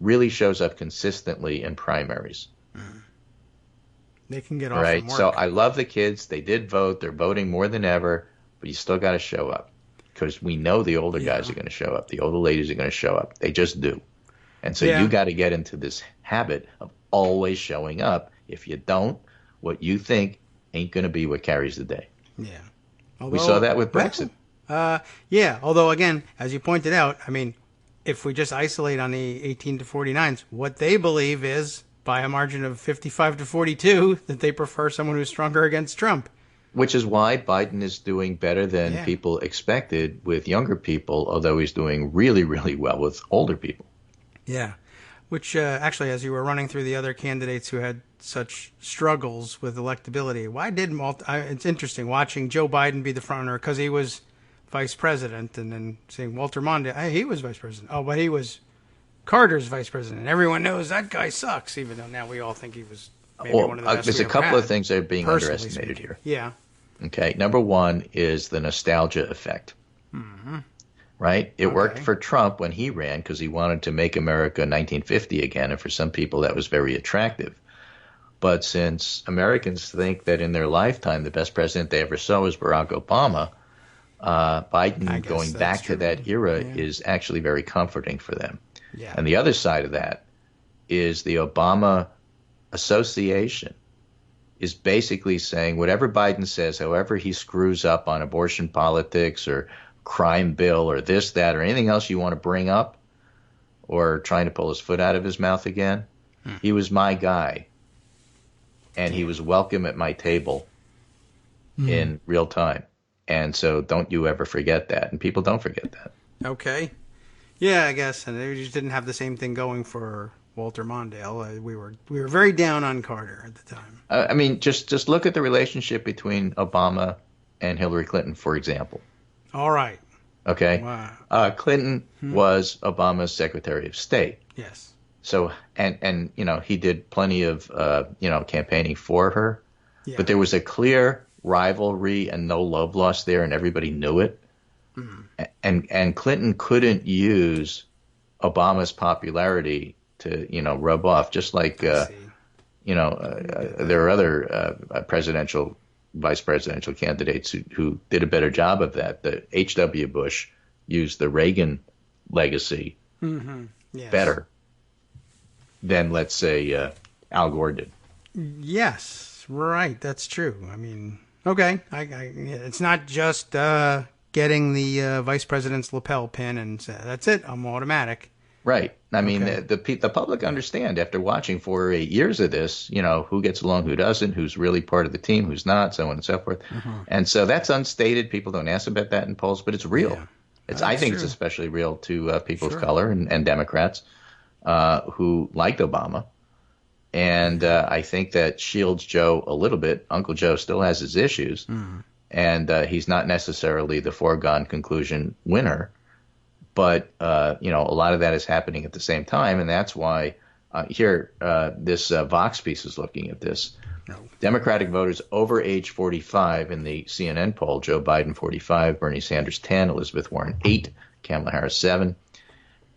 really shows up consistently in primaries. They can get All off right. from work. So I love the kids. They did vote. They're voting more than ever, but you still got to show up because we know the older guys are going to show up. The older ladies are going to show up. They just do. And so you got to get into this habit of always showing up. If you don't, what you think ain't going to be what carries the day. Yeah. We saw that with Brexit. Yeah. Although, again, as you pointed out, I mean, if we just isolate on the 18 to 49s, what they believe is, by a margin of 55 to 42, that they prefer someone who's stronger against Trump. Which is why Biden is doing better than people expected with younger people, although he's doing really, really well with older people. Yeah. Which, actually, as you were running through the other candidates who had such struggles with electability, why didn't it's interesting watching Joe Biden be the frontrunner because he was vice president, and then seeing Walter Mondale, he was vice president. Oh, but he was Carter's vice president. Everyone knows that guy sucks, even though now we all think he was maybe one of the best. There's a couple of things that are being underestimated here. Yeah. Okay. Number one is the nostalgia effect. Mm-hmm. Right? It worked for Trump when he ran because he wanted to make America 1950 again, and for some people that was very attractive. But since Americans think that in their lifetime the best president they ever saw was Barack Obama, Biden going back to that era is actually very comforting for them. Yeah. And the other side of that is the Obama Association is basically saying whatever Biden says, however he screws up on abortion politics or crime bill or this, that, or anything else you want to bring up or trying to pull his foot out of his mouth again, he was my guy. And he was welcome at my table in real time. And so don't you ever forget that. And people don't forget that. Okay. Yeah, I guess. And they just didn't have the same thing going for Walter Mondale. We were very down on Carter at the time. I mean, just look at the relationship between Obama and Hillary Clinton, for example. All right. Okay. Wow. Clinton was Obama's Secretary of State. Yes. So, and he did plenty of, campaigning for her. Yeah. But there was a clear rivalry and no love lost there, and everybody knew it. And Clinton couldn't use Obama's popularity to, rub off, just like, there are other vice presidential candidates who did a better job of that. The H.W. Bush used the Reagan legacy better than, let's say, Al Gore did. Yes, right. That's true. I mean, okay. It's not just getting the vice president's lapel pin and that's it. I'm automatic. Right. I mean, the public understand after watching 4 or 8 years of this, who gets along, who doesn't, who's really part of the team, who's not, so on and so forth. And so that's unstated. People don't ask about that in polls, but it's real. Yeah, I think it's especially real to people of color and Democrats who liked Obama. And I think that shields Joe a little bit. Uncle Joe still has his issues, and he's not necessarily the foregone conclusion winner. But, a lot of that is happening at the same time, and that's why this Vox piece is looking at this. No. Democratic voters over age 45 in the CNN poll, Joe Biden 45, Bernie Sanders 10, Elizabeth Warren 8, Kamala Harris 7.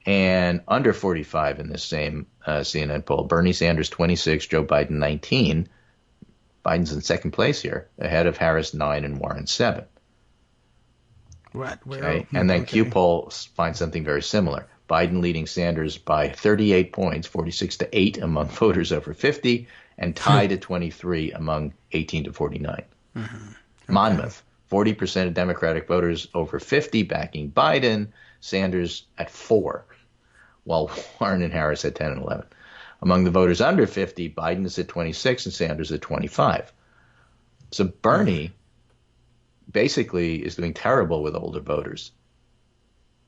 And under 45 in this same CNN poll, Bernie Sanders 26, Joe Biden 19. Biden's in second place here, ahead of Harris 9 and Warren 7. Right. Okay. And then Q poll finds something very similar. Biden leading Sanders by 38 points, 46 to 8 among voters over 50, and tied at 23 among 18 to 49. Okay. Monmouth, 40% of Democratic voters over 50 backing Biden, Sanders at 4, while Warren and Harris at 10 and 11. Among the voters under 50, Biden is at 26 and Sanders at 25. So Bernie basically is doing terrible with older voters.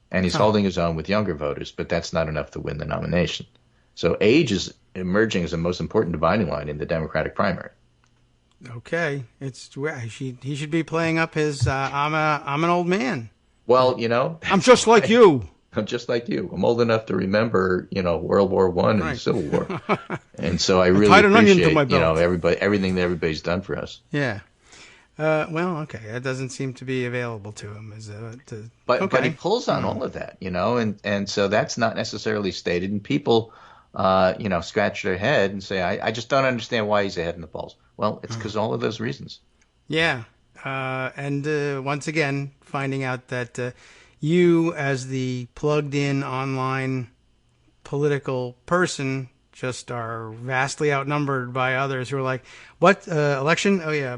And he's holding his own with younger voters, but that's not enough to win the nomination. So age is emerging as the most important dividing line in the Democratic primary. Okay. He should be playing up his I'm an old man. Well, I'm just like you. I'm just like you. I'm old enough to remember, World War I and the Civil War. And so I really appreciate, everything that everybody's done for us. Yeah. Well, okay. That doesn't seem to be available to him. But he pulls on all of that, and so that's not necessarily stated. And people scratch their head and say, I just don't understand why he's ahead in the polls. Well, it's because all of those reasons. Yeah. And once again, finding out that you, as the plugged-in online political person, just are vastly outnumbered by others who are like, what, election? Oh, yeah,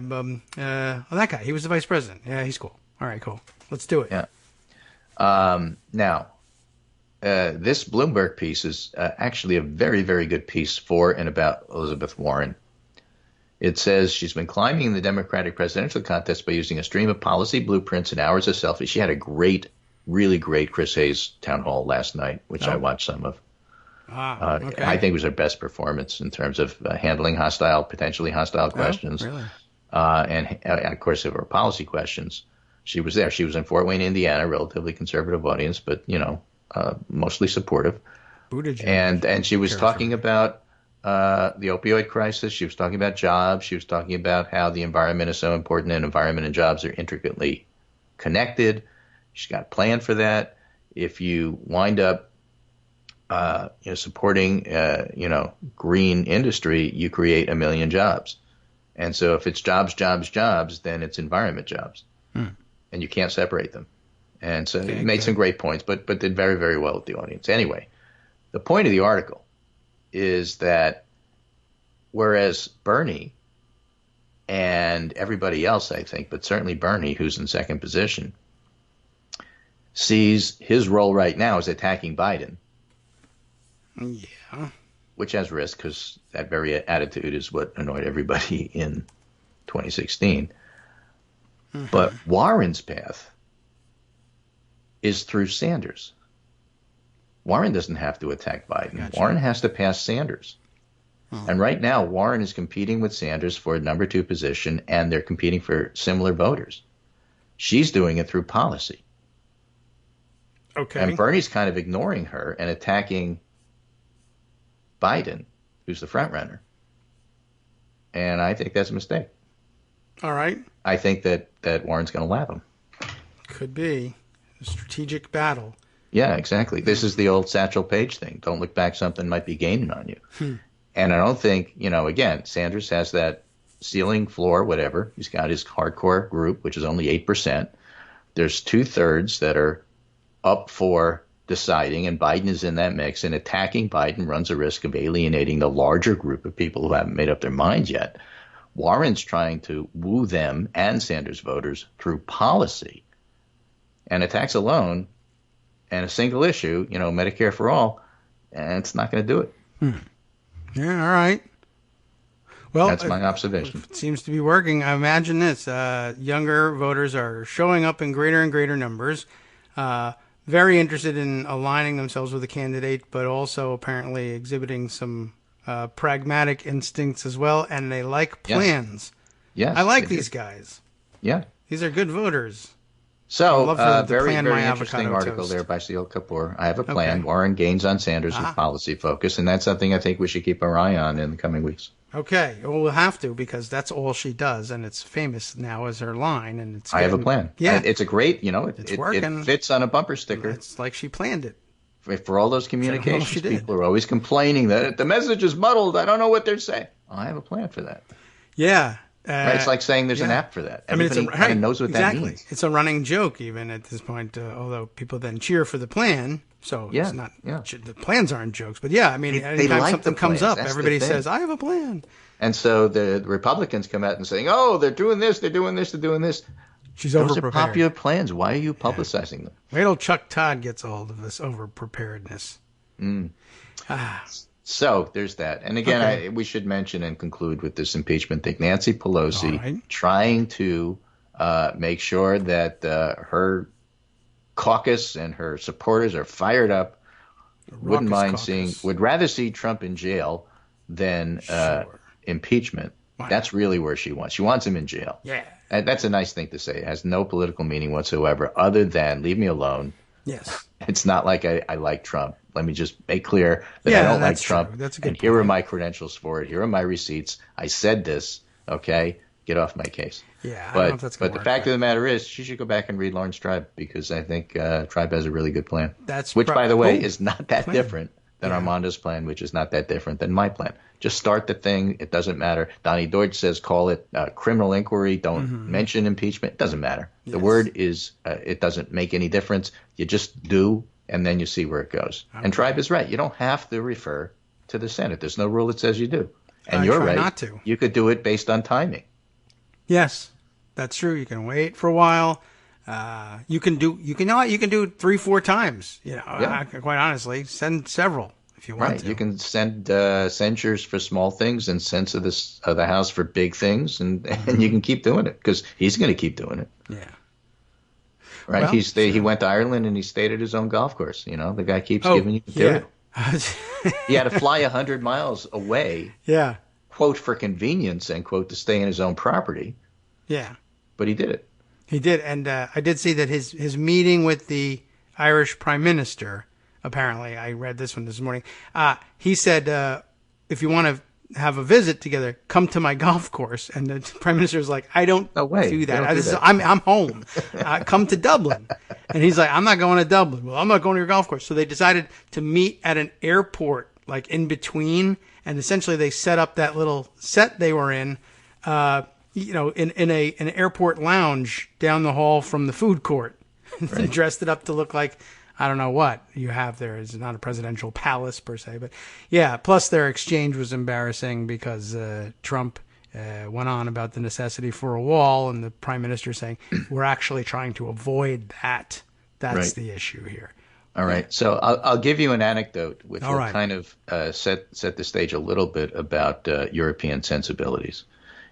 that guy, he was the vice president. Yeah, he's cool. All right, cool. Let's do it. Yeah. Now, this Bloomberg piece is actually a very, very good piece for and about Elizabeth Warren. It says she's been climbing the Democratic presidential contest by using a stream of policy blueprints and hours of selfies. She had a really great Chris Hayes town hall last night, which I watched some of. Okay. I think it was her best performance in terms of handling potentially hostile questions. Really? And of course, if there were policy questions, she was there. She was in Fort Wayne, Indiana, relatively conservative audience, but, mostly supportive. And she was talking about the opioid crisis. She was talking about jobs. She was talking about how the environment is so important and environment and jobs are intricately connected. She's got a plan for that. If you wind up supporting green industry, you create 1 million jobs. And so if it's jobs, then it's environment jobs. And you can't separate them. And so he made some great points, but did very, very well with the audience. Anyway, the point of the article is that whereas Bernie and everybody else, I think, but certainly Bernie, who's in second position, sees his role right now as attacking Biden. Yeah. Which has risk because that very attitude is what annoyed everybody in 2016. Mm-hmm. But Warren's path is through Sanders. Warren doesn't have to attack Biden. Gotcha. Warren has to pass Sanders. Oh. And right now, Warren is competing with Sanders for a number 2 position, and they're competing for similar voters. She's doing it through policy. Okay. And Bernie's kind of ignoring her and attacking Biden, who's the front runner. And I think that's a mistake. All right. I think that Warren's going to lap him. Could be a strategic battle. Yeah, exactly. This is the old Satchel Paige thing. Don't look back, something might be gaining on you. And I don't think, again, Sanders has that ceiling, floor, whatever. He's got his hardcore group, which is only 8%. There's 2/3 that are up for deciding, and Biden is in that mix, and attacking Biden runs a risk of alienating the larger group of people who haven't made up their minds yet. Warren's trying to woo them and Sanders voters through policy. And attacks alone and a single issue, Medicare for all, and it's not going to do it. Yeah, all right. Well, that's my observation. It seems to be working. I imagine this. Younger voters are showing up in greater and greater numbers, very interested in aligning themselves with a candidate, but also apparently exhibiting some pragmatic instincts as well, and they like plans. Yes. I like these guys. Yeah. These are good voters. So, very, very interesting article toast. there by Seal Kapoor. I have a plan. Okay. Warren gains on Sanders with policy focus, and that's something I think we should keep our eye on in the coming weeks. Okay. Well, we'll have to, because that's all she does, and it's famous now as her line. And it's I have a plan. Yeah. It's a great, it's working. It fits on a bumper sticker. It's like she planned it. For all those communications, people are always complaining that the message is muddled. I don't know what they're saying. Well, I have a plan for that. Yeah. Right, it's like saying there's an app for that. Everybody kind of knows what that means. It's a running joke even at this point, although people then cheer for the plan. So it's not the plans aren't jokes. But anytime like something comes up, That's everybody says, I have a plan. And so the Republicans come out and saying, oh, they're doing this, they're doing this, they're doing this. She's Those are popular plans. Why are you publicizing them? Wait till Chuck Todd gets a hold of this over-preparedness. So there's that. And again, we should mention and conclude with this impeachment thing. Nancy Pelosi trying to make sure that her caucus and her supporters are fired up. Would rather see Trump in jail than impeachment. Wow. That's really where she wants. She wants him in jail. Yeah. And that's a nice thing to say. It has no political meaning whatsoever other than leave me alone. Yes. It's not like I like Trump. Let me just make clear that I don't like Trump. That's a good point. Here are my credentials for it. Here are my receipts. I said this. Okay? Get off my case. Yeah, I but, don't know if that's going to work. But the fact of the matter is, she should go back and read Lawrence Tribe, because I think Tribe has a really good plan. Which, by the way, is not that different than Armando's plan, which is not that different than my plan. Just start the thing. It doesn't matter. Donnie Deutsch says call it criminal inquiry. Don't mention impeachment. It doesn't matter. The word is it doesn't make any difference. You just do, and then you see where it goes. Okay. And Tribe is right. You don't have to refer to the Senate. There's no rule that says you do. And you're right. Not to. You could do it based on timing. Yes, that's true. You can wait for a while. You can do it 3-4 times. Quite honestly, send several if you want to. You can send censures for small things and censor the House for big things, and you can keep doing it because he's going to keep doing it. Yeah. Right. Well, he went to Ireland and he stayed at his own golf course. The guy keeps giving you material. He had to fly 100 miles away. Yeah. Quote for convenience end quote to stay in his own property. Yeah. But he did it. He did, and I did see that his meeting with the Irish Prime Minister, apparently, I read this one this morning, he said, if you want to have a visit together, come to my golf course. And the Prime Minister was like, I don't do that. I'm home. Come to Dublin. And he's like, I'm not going to Dublin. Well, I'm not going to your golf course. So they decided to meet at an airport, like in between, and essentially they set up that little set they were in, in an airport lounge down the hall from the food court. They dressed it up to look like, I don't know what you have there. It's not a presidential palace per se, but yeah. Plus their exchange was embarrassing because Trump went on about the necessity for a wall, and the Prime Minister saying, we're actually trying to avoid that. That's the issue here. All right. So I'll give you an anecdote which will kind of set the stage a little bit about European sensibilities.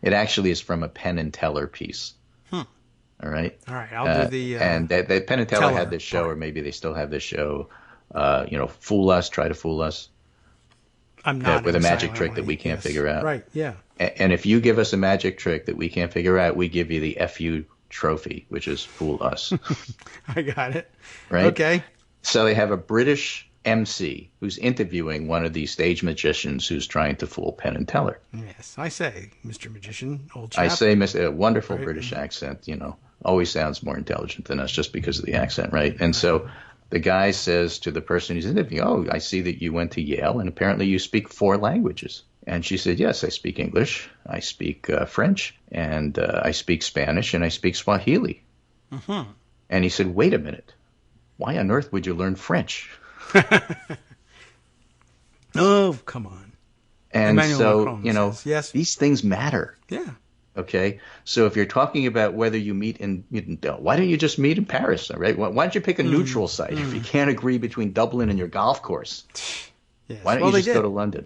It actually is from a Penn and Teller piece. All right. All right. I'll do the. And Penn and Teller had this show, or maybe they still have this show. Fool Us, Try to Fool Us. I'm not with a magic trick that we can't figure out. Right. Yeah. And if you give us a magic trick that we can't figure out, we give you the FU trophy, which is Fool Us. I got it. Right. Okay. So they have a British MC who's interviewing one of these stage magicians who's trying to fool Penn and Teller. Yes, I say, Mr. Magician, old chap. I say, a wonderful British accent, always sounds more intelligent than us just because of the accent, right? And so the guy says to the person he's interviewing, oh, I see that you went to Yale and apparently you speak 4 languages. And she said, yes, I speak English, I speak French, and I speak Spanish, and I speak Swahili. Mm-hmm. And he said, wait a minute, why on earth would you learn French? Oh, come on. And Emmanuel so, says, yes. These things matter. Yeah. Okay. So if you're talking about whether you meet why don't you just meet in Paris? All right. Why don't you pick a neutral site if you can't agree between Dublin and your golf course? Yes. Why don't you just go to London?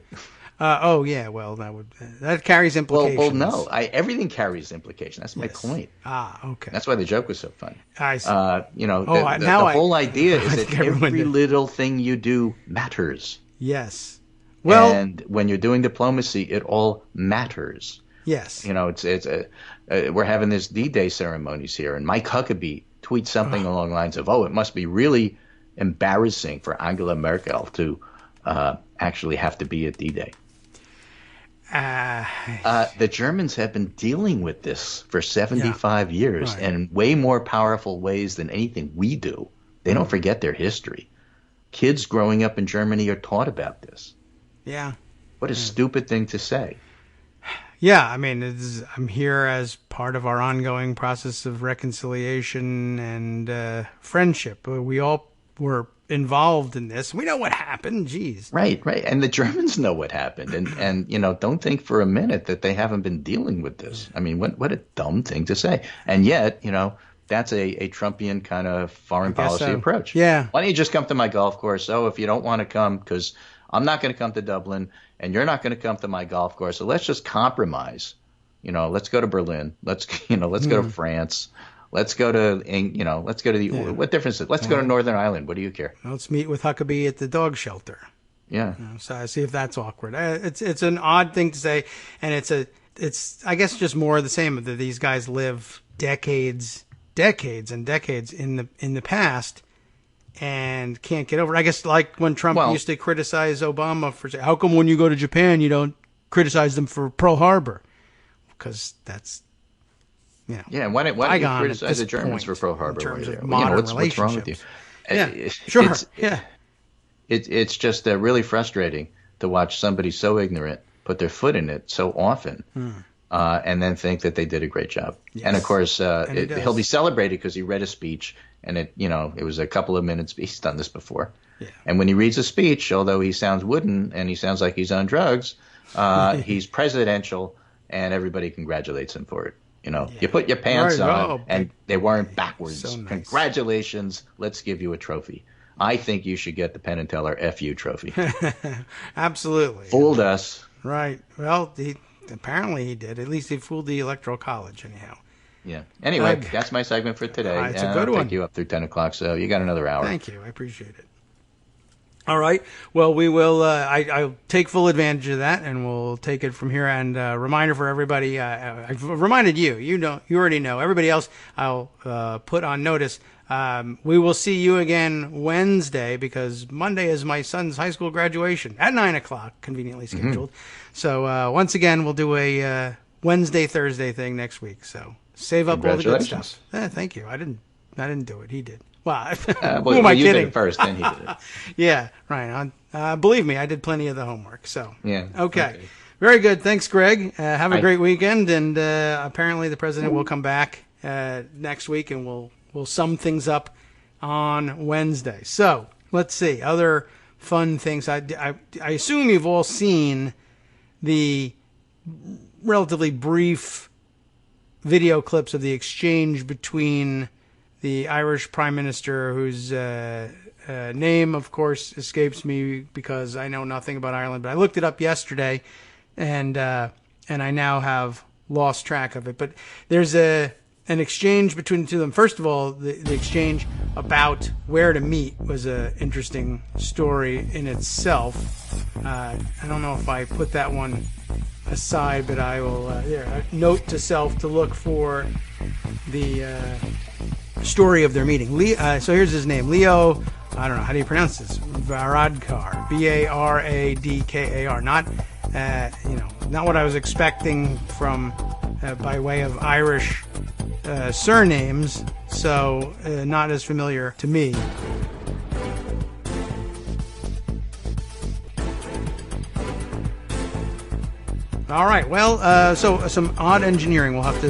Well, that carries implications. Well, no. Everything carries implications. That's my point. Okay. That's why the joke was so funny. I see. The whole idea is that every little thing you do matters. Yes. Well, and when you're doing diplomacy, it all matters. Yes. We're having this D-Day ceremonies here, and Mike Huckabee tweets something along the lines of, it must be really embarrassing for Angela Merkel to actually have to be at D-Day. The Germans have been dealing with this for 75 years in way more powerful ways than anything we do. They don't forget their history. Kids growing up in Germany are taught about this. Yeah. What a stupid thing to say. Yeah, I mean, I'm here as part of our ongoing process of reconciliation and friendship. We all were involved in this. We know what happened. Jeez. Right. And the Germans know what happened. And don't think for a minute that they haven't been dealing with this. I mean, what a dumb thing to say. And yet, that's a Trumpian kind of foreign policy approach. Yeah. Why don't you just come to my golf course? Oh, if you don't want to come, because I'm not going to come to Dublin and you're not going to come to my golf course. So let's just compromise. Let's go to Berlin. Let's go to France. Let's go to, what difference is it? Let's go to Northern Ireland. What do you care? Let's meet with Huckabee at the dog shelter. Yeah. So I see if that's awkward. It's an odd thing to say. And it's I guess just more of the same that these guys live decades and decades in the past and can't get over it. I guess like when Trump used to criticize Obama for saying, how come when you go to Japan you don't criticize them for Pearl Harbor? Because that's yeah. Why don't you criticize the Germans for Pearl Harbor? In terms of modern what's wrong with you? Yeah, sure. It's just really frustrating to watch somebody so ignorant put their foot in it so often, and then think that they did a great job. Yes. And of course, And he'll be celebrated because he read a speech, and it was a couple of minutes. He's done this before. Yeah. And when he reads a speech, although he sounds wooden and he sounds like he's on drugs, he's presidential, and everybody congratulates him for it. You put your pants on, and they weren't backwards. So nice. Congratulations. Let's give you a trophy. I think you should get the Penn and Teller FU trophy. Absolutely. Fooled us. Right. Well, apparently he did. At least he fooled the Electoral College, anyhow. Yeah. Anyway, that's my segment for today. It's a good I'll one. take you up through 10 o'clock, so you got another hour. Thank you. I appreciate it. All right. Well, we will. I'll take full advantage of that, and we'll take it from here. And reminder for everybody: I've reminded you. You already know. Everybody else, I'll put on notice. We will see you again Wednesday because Monday is my son's high school graduation at 9 o'clock, conveniently scheduled. So once again, we'll do a Wednesday Thursday thing next week. So save up all the good stuff. Thank you. I didn't do it. He did. Well, who am I kidding? You did it first, then he did it. Yeah, right. Believe me, I did plenty of the homework. So yeah, okay. Very good. Thanks, Greg. Have a great weekend, and apparently the president will come back next week, and we'll sum things up on Wednesday. So let's see other fun things. I assume you've all seen the relatively brief video clips of the exchange between the Irish Prime Minister, whose name, of course, escapes me because I know nothing about Ireland, but I looked it up yesterday, and I now have lost track of it. But there's an exchange between the two of them. First of all, the exchange about where to meet was an interesting story in itself. I don't know if I put that one aside, but I will note to self to look for the story of their meeting. So here's his name, Leo. I don't know how do you pronounce this. Varadkar, Baradkar. Not not what I was expecting from by way of Irish surnames. So not as familiar to me. All right. Well, so some odd engineering. We'll have to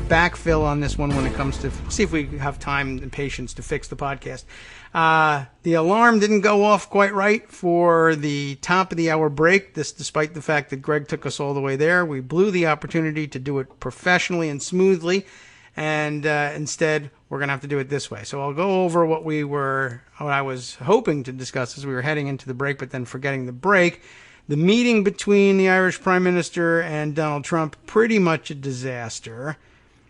backfill on this one when it comes to see if we have time and patience to fix the podcast. The alarm didn't go off quite right for the top of the hour break. This, despite the fact that Greg took us all the way there, we blew the opportunity to do it professionally and smoothly, and instead we're going to have to do it this way. So I'll go over what I was hoping to discuss as we were heading into the break, but then forgetting the break. The meeting between the Irish Prime Minister and Donald Trump, pretty much a disaster.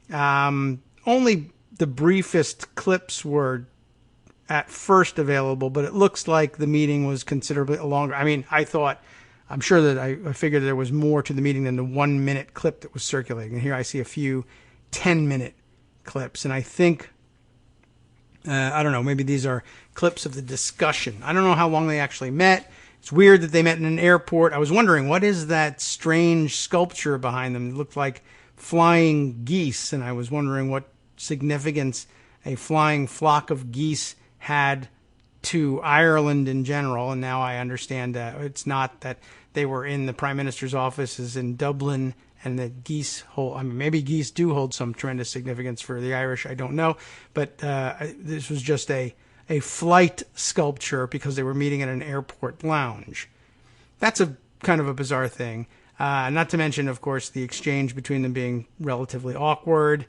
Only the briefest clips were at first available, but it looks like the meeting was considerably longer. I mean, I figured there was more to the meeting than the 1 minute clip that was circulating. And here I see a few 10-minute clips. And I think, I don't know, maybe these are clips of the discussion. I don't know how long they actually met. It's weird that they met in an airport. I was wondering, what is that strange sculpture behind them? It looked like flying geese, and I was wondering what significance a flying flock of geese had to Ireland in general. And now I understand that it's not that they were in the Prime Minister's offices in Dublin, and that geese maybe geese do hold some tremendous significance for the Irish. I don't know. But this was just a flight sculpture because they were meeting at an airport lounge. That's a kind of a bizarre thing. Not to mention, of course, the exchange between them being relatively awkward.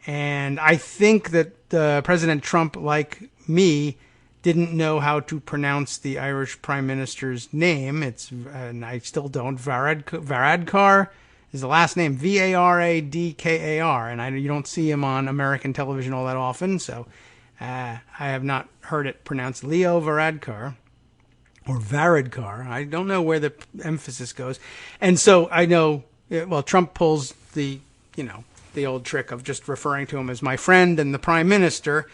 And I think that President Trump, like me, didn't know how to pronounce the Irish Prime Minister's name. And I still don't. Varadkar is the last name, Varadkar. And you don't see him on American television all that often, so I have not heard it pronounced Leo Varadkar or Varadkar. I don't know where the emphasis goes. And so I know, Trump pulls the old trick of just referring to him as my friend and the Prime Minister,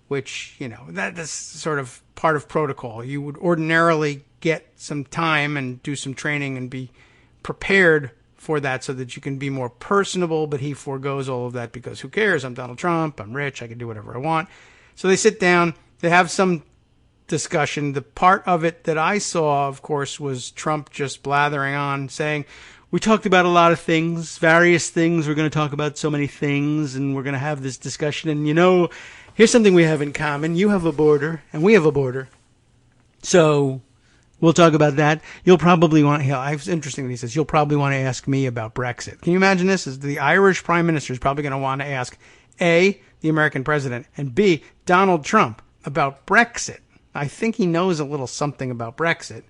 which, that's sort of part of protocol. You would ordinarily get some time and do some training and be prepared for that so that you can be more personable, but he forgoes all of that because who cares? I'm Donald Trump. I'm rich. I can do whatever I want. So they sit down. They have some discussion. The part of it that I saw, of course, was Trump just blathering on, saying, we talked about a lot of things, various things. We're going to talk about so many things, and we're going to have this discussion. And, here's something we have in common. You have a border, and we have a border. So we'll talk about that. You'll probably want, it's interesting that he says, you'll probably want to ask me about Brexit. Can you imagine this? Is the Irish Prime Minister is probably going to want to ask, A, the American president, and B, Donald Trump about Brexit. I think he knows a little something about Brexit.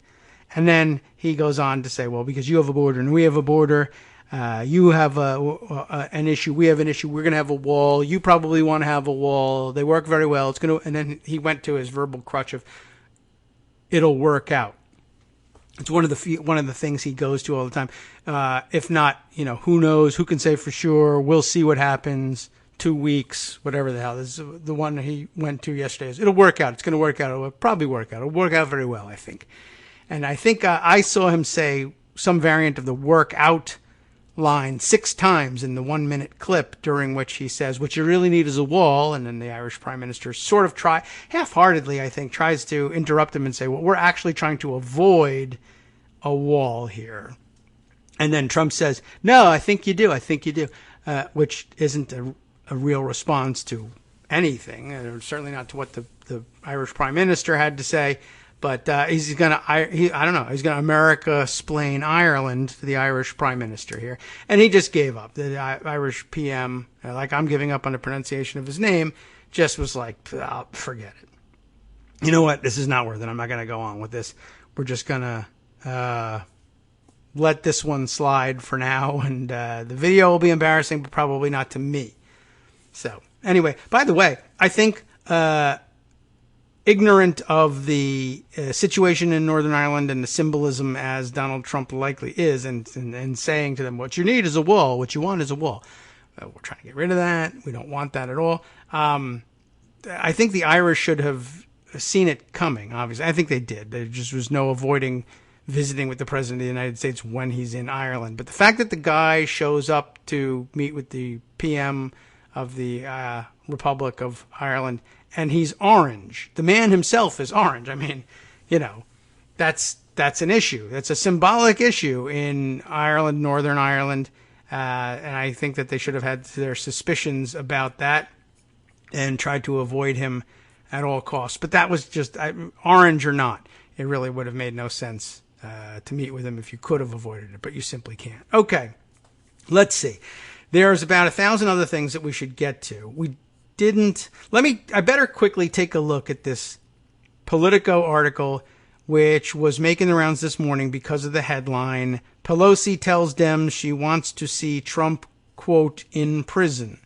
And then he goes on to say, well, because you have a border and we have a border, you have an issue, we have an issue, we're going to have a wall, you probably want to have a wall, they work very well, it's going to, and then he went to his verbal crutch of, it'll work out. It's one of the things he goes to all the time. If not, who knows, who can say for sure, we'll see what happens. 2 weeks, whatever the hell. This is the one he went to yesterday. It'll work out. It's going to work out. It'll probably work out. It'll work out very well, I think. And I think I saw him say some variant of the work out line 6 times in the 1-minute clip, during which he says, what you really need is a wall. And then the Irish Prime Minister sort of half-heartedly, I think, tries to interrupt him and say, well, we're actually trying to avoid a wall here. And then Trump says, no, I think you do. I think you do. Which isn't a real response to anything, and certainly not to what the Irish Prime Minister had to say. But he's going to, I don't know, he's going to America-splain Ireland to the Irish Prime Minister here. And he just gave up. The Irish PM, like I'm giving up on the pronunciation of his name, just was like, oh, forget it. You know what? This is not worth it. I'm not going to go on with this. We're just going to let this one slide for now. And the video will be embarrassing, but probably not to me. So anyway, by the way, I think ignorant of the situation in Northern Ireland and the symbolism as Donald Trump likely is, and saying to them, what you need is a wall, what you want is a wall. We're trying to get rid of that. We don't want that at all. I think the Irish should have seen it coming, obviously. I think they did. There just was no avoiding visiting with the President of the United States when he's in Ireland. But the fact that the guy shows up to meet with the PM of the Republic of Ireland, and he's orange. The man himself is orange. I mean, that's an issue. That's a symbolic issue in Ireland, Northern Ireland, and I think that they should have had their suspicions about that and tried to avoid him at all costs. But that was just, orange or not, it really would have made no sense to meet with him if you could have avoided it, but you simply can't. Okay, let's see. There's about 1,000 other things that we should get to. I better quickly take a look at this Politico article, which was making the rounds this morning because of the headline, Pelosi tells Dems she wants to see Trump, quote, in prison.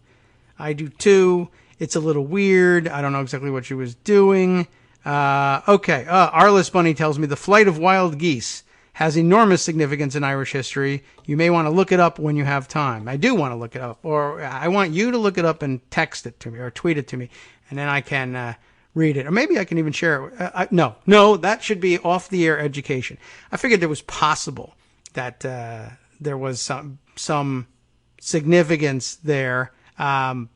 I do too. It's a little weird. I don't know exactly what she was doing. Arliss Bunny tells me the flight of wild geese has enormous significance in Irish history. You may want to look it up when you have time. I do want to look it up, or I want you to look it up and text it to me or tweet it to me, and then I can read it. Or maybe I can even share it. No, that should be off-the-air education. I figured it was possible that there was some significance there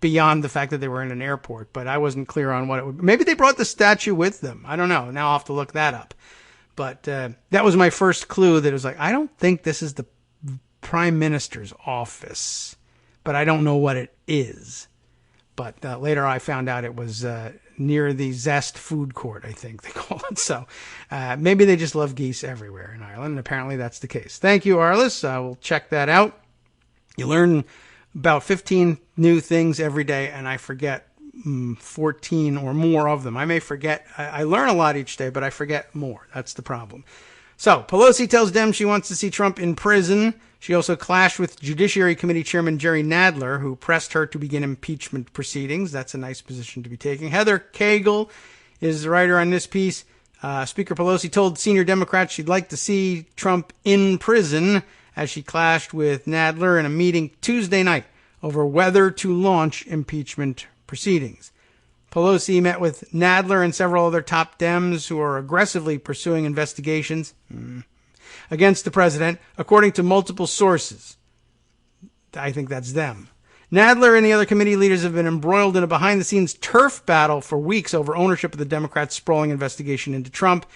beyond the fact that they were in an airport, but I wasn't clear on what it would be. Maybe they brought the statue with them. I don't know. Now I'll have to look that up. But that was my first clue that it was like, I don't think this is the Prime Minister's office, but I don't know what it is. But later I found out it was near the Zest food court, I think they call it. So maybe they just love geese everywhere in Ireland, and apparently that's the case. Thank you, Arliss. We'll check that out. You learn about 15 new things every day, and I forget 14 or more of them. I may forget. I learn a lot each day, but I forget more. That's the problem. So Pelosi tells Dems she wants to see Trump in prison. She also clashed with Judiciary Committee Chairman Jerry Nadler, who pressed her to begin impeachment proceedings. That's a nice position to be taking. Heather Kagro is the writer on this piece. Speaker Pelosi told senior Democrats she'd like to see Trump in prison as she clashed with Nadler in a meeting Tuesday night over whether to launch impeachment proceedings. Pelosi met with Nadler and several other top Dems who are aggressively pursuing investigations against the president, according to multiple sources. I think that's them. Nadler and the other committee leaders have been embroiled in a behind-the-scenes turf battle for weeks over ownership of the Democrats' sprawling investigation into Trump.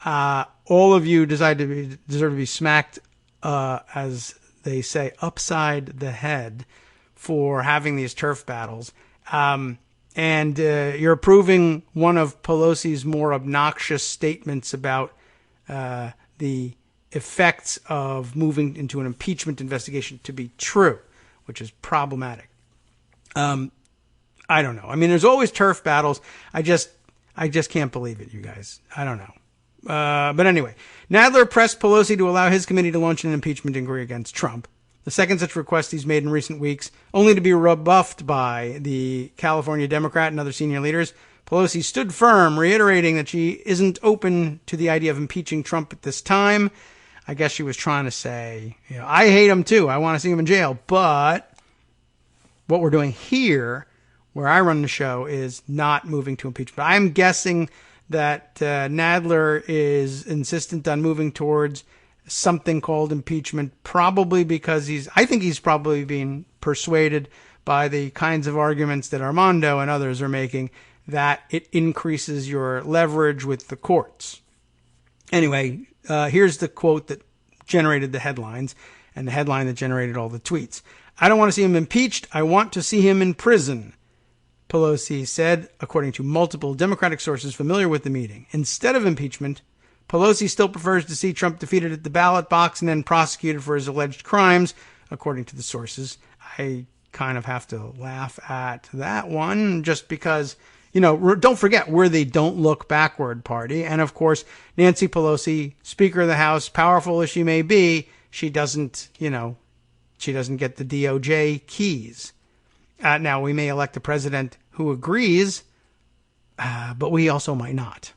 All of you deserve to be smacked, as they say, upside the head for having these turf battles. And you're approving one of Pelosi's more obnoxious statements about the effects of moving into an impeachment investigation to be true, which is problematic. I don't know. I mean, there's always turf battles. I just can't believe it, you guys. I don't know. But anyway, Nadler pressed Pelosi to allow his committee to launch an impeachment inquiry against Trump. The second such request he's made in recent weeks, only to be rebuffed by the California Democrat and other senior leaders. Pelosi stood firm, reiterating that she isn't open to the idea of impeaching Trump at this time. I guess she was trying to say, I hate him too. I want to see him in jail. But what we're doing here, where I run the show, is not moving to impeachment. I'm guessing that Nadler is insistent on moving towards something called impeachment, probably because I think he's probably being persuaded by the kinds of arguments that Armando and others are making, that it increases your leverage with the courts. Anyway, here's the quote that generated the headlines and the headline that generated all the tweets. I don't want to see him impeached. I want to see him in prison, Pelosi said, according to multiple Democratic sources familiar with the meeting. Instead of impeachment, Pelosi still prefers to see Trump defeated at the ballot box and then prosecuted for his alleged crimes, according to the sources. I kind of have to laugh at that one just because, don't forget, we're the Don't Look Backward party. And of course, Nancy Pelosi, Speaker of the House, powerful as she may be, she doesn't get the DOJ keys. Now, we may elect a president who agrees, but we also might not.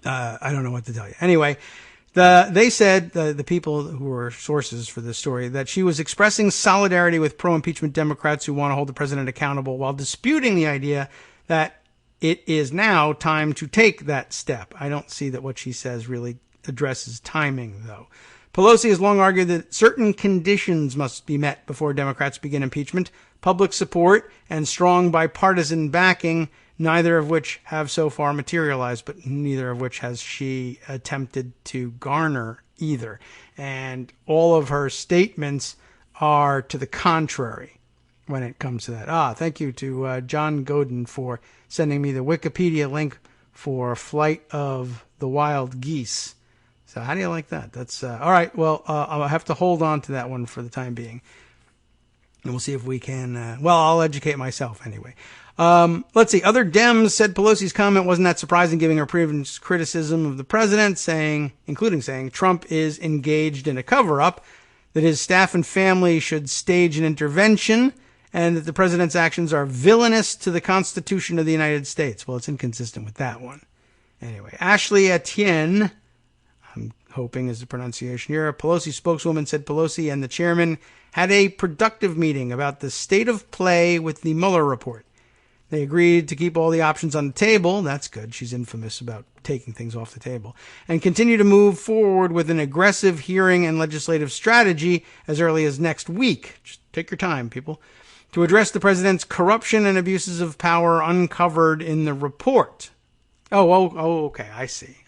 I don't know what to tell you. Anyway, they said, the people who were sources for this story, that she was expressing solidarity with pro-impeachment Democrats who want to hold the president accountable while disputing the idea that it is now time to take that step. I don't see that what she says really addresses timing, though. Pelosi has long argued that certain conditions must be met before Democrats begin impeachment: public support and strong bipartisan backing, neither of which have so far materialized, but neither of which has she attempted to garner either. And all of her statements are to the contrary when it comes to that. Thank you to John Godin for sending me the Wikipedia link for Flight of the Wild Geese. So how do you like that? That's all right. Well, I'll have to hold on to that one for the time being. And we'll see if we can, I'll educate myself anyway. Let's see. Other Dems said Pelosi's comment wasn't that surprising, giving her previous criticism of the president, including saying Trump is engaged in a cover-up, that his staff and family should stage an intervention, and that the president's actions are villainous to the Constitution of the United States. Well, it's inconsistent with that one. Anyway, Ashley Etienne, I'm hoping is the pronunciation here, a Pelosi spokeswoman, said Pelosi and the chairman had a productive meeting about the state of play with the Mueller report. They agreed to keep all the options on the table. That's good. She's infamous about taking things off the table. And continue to move forward with an aggressive hearing and legislative strategy as early as next week. Just take your time, people. To address the president's corruption and abuses of power uncovered in the report. Okay, I see.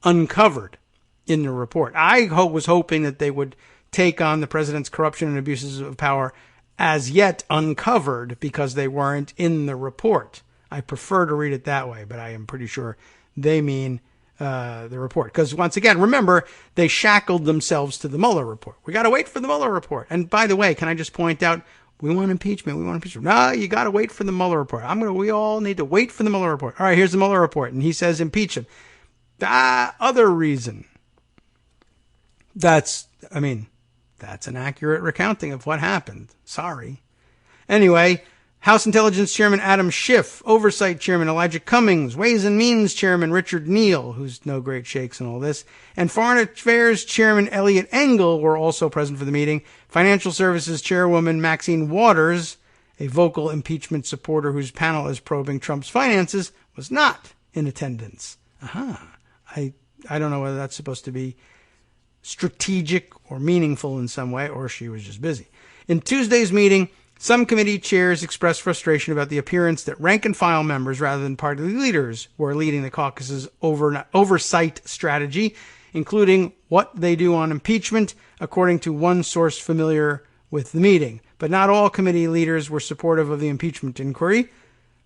Uncovered in the report. I was hoping that they would take on the president's corruption and abuses of power as yet uncovered because they weren't in the report. I prefer to read it that way, but I am pretty sure they mean the report. Because once again, remember, they shackled themselves to the Mueller report. We got to wait for the Mueller report. And by the way, can I just point out, we want impeachment. No, you got to wait for the Mueller report. We all need to wait for the Mueller report. All right, here's the Mueller report. And he says impeach him. Other reason. That's an accurate recounting of what happened. Sorry. Anyway, House Intelligence Chairman Adam Schiff, Oversight Chairman Elijah Cummings, Ways and Means Chairman Richard Neal, who's no great shakes in all this, and Foreign Affairs Chairman Elliot Engel were also present for the meeting. Financial Services Chairwoman Maxine Waters, a vocal impeachment supporter whose panel is probing Trump's finances, was not in attendance. I don't know whether that's supposed to be strategic or meaningful in some way, or she was just busy. In Tuesday's meeting, Some committee chairs expressed frustration about the appearance that rank-and-file members, rather than party leaders, were leading the caucus's oversight strategy, including what they do on impeachment, according to one source familiar with the meeting. But not all committee leaders were supportive of the impeachment inquiry.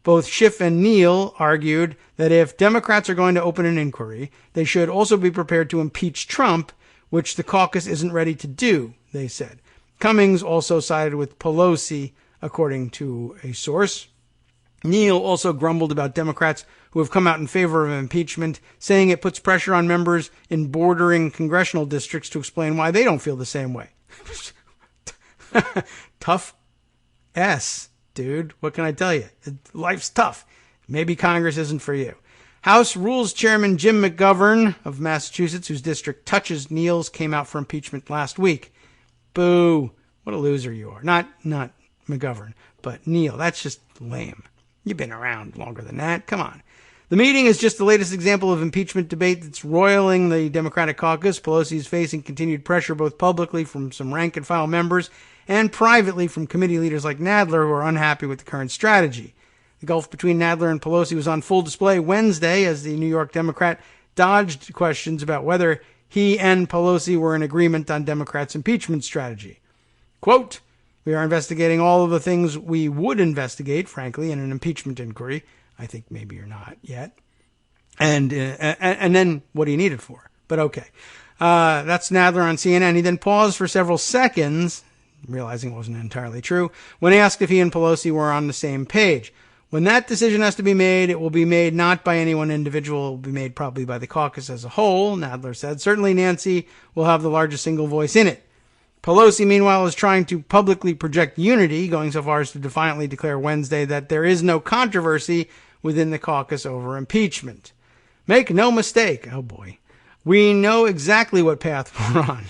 Both Schiff and Neal argued that if Democrats are going to open an inquiry, they should also be prepared to impeach Trump, which the caucus isn't ready to do, they said. Cummings also sided with Pelosi, according to a source. Neal also grumbled about Democrats who have come out in favor of impeachment, saying it puts pressure on members in bordering congressional districts to explain why they don't feel the same way. Tough S, dude. What can I tell you? Life's tough. Maybe Congress isn't for you. House Rules Chairman Jim McGovern of Massachusetts, whose district touches Neal's, came out for impeachment last week. Boo. What a loser you are. Not McGovern, but Neal. That's just lame. You've been around longer than that. Come on. The meeting is just the latest example of impeachment debate that's roiling the Democratic caucus. Pelosi is facing continued pressure both publicly from some rank-and-file members and privately from committee leaders like Nadler, who are unhappy with the current strategy. The gulf between Nadler and Pelosi was on full display Wednesday as the New York Democrat dodged questions about whether he and Pelosi were in agreement on Democrats' impeachment strategy. Quote, "We are investigating all of the things we would investigate, frankly, in an impeachment inquiry." I think maybe you're not yet. And then what do you need it for? But okay. That's Nadler on CNN. He then paused for several seconds, realizing it wasn't entirely true, when asked if he and Pelosi were on the same page. When that decision has to be made, it will be made not by any one individual. It will be made probably by the caucus as a whole, Nadler said. Certainly Nancy will have the largest single voice in it. Pelosi, meanwhile, is trying to publicly project unity, going so far as to defiantly declare Wednesday that there is no controversy within the caucus over impeachment. Make no mistake, oh boy, we know exactly what path we're on.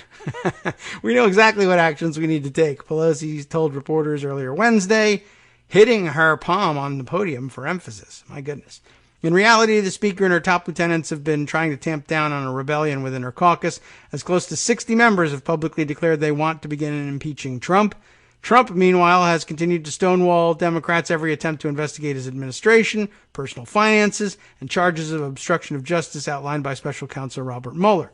We know exactly what actions we need to take, Pelosi told reporters earlier Wednesday, hitting her palm on the podium for emphasis. My goodness. In reality, the speaker and her top lieutenants have been trying to tamp down on a rebellion within her caucus, as close to 60 members have publicly declared they want to begin impeaching Trump. Trump, meanwhile, has continued to stonewall Democrats' every attempt to investigate his administration, personal finances, and charges of obstruction of justice outlined by special counsel Robert Mueller.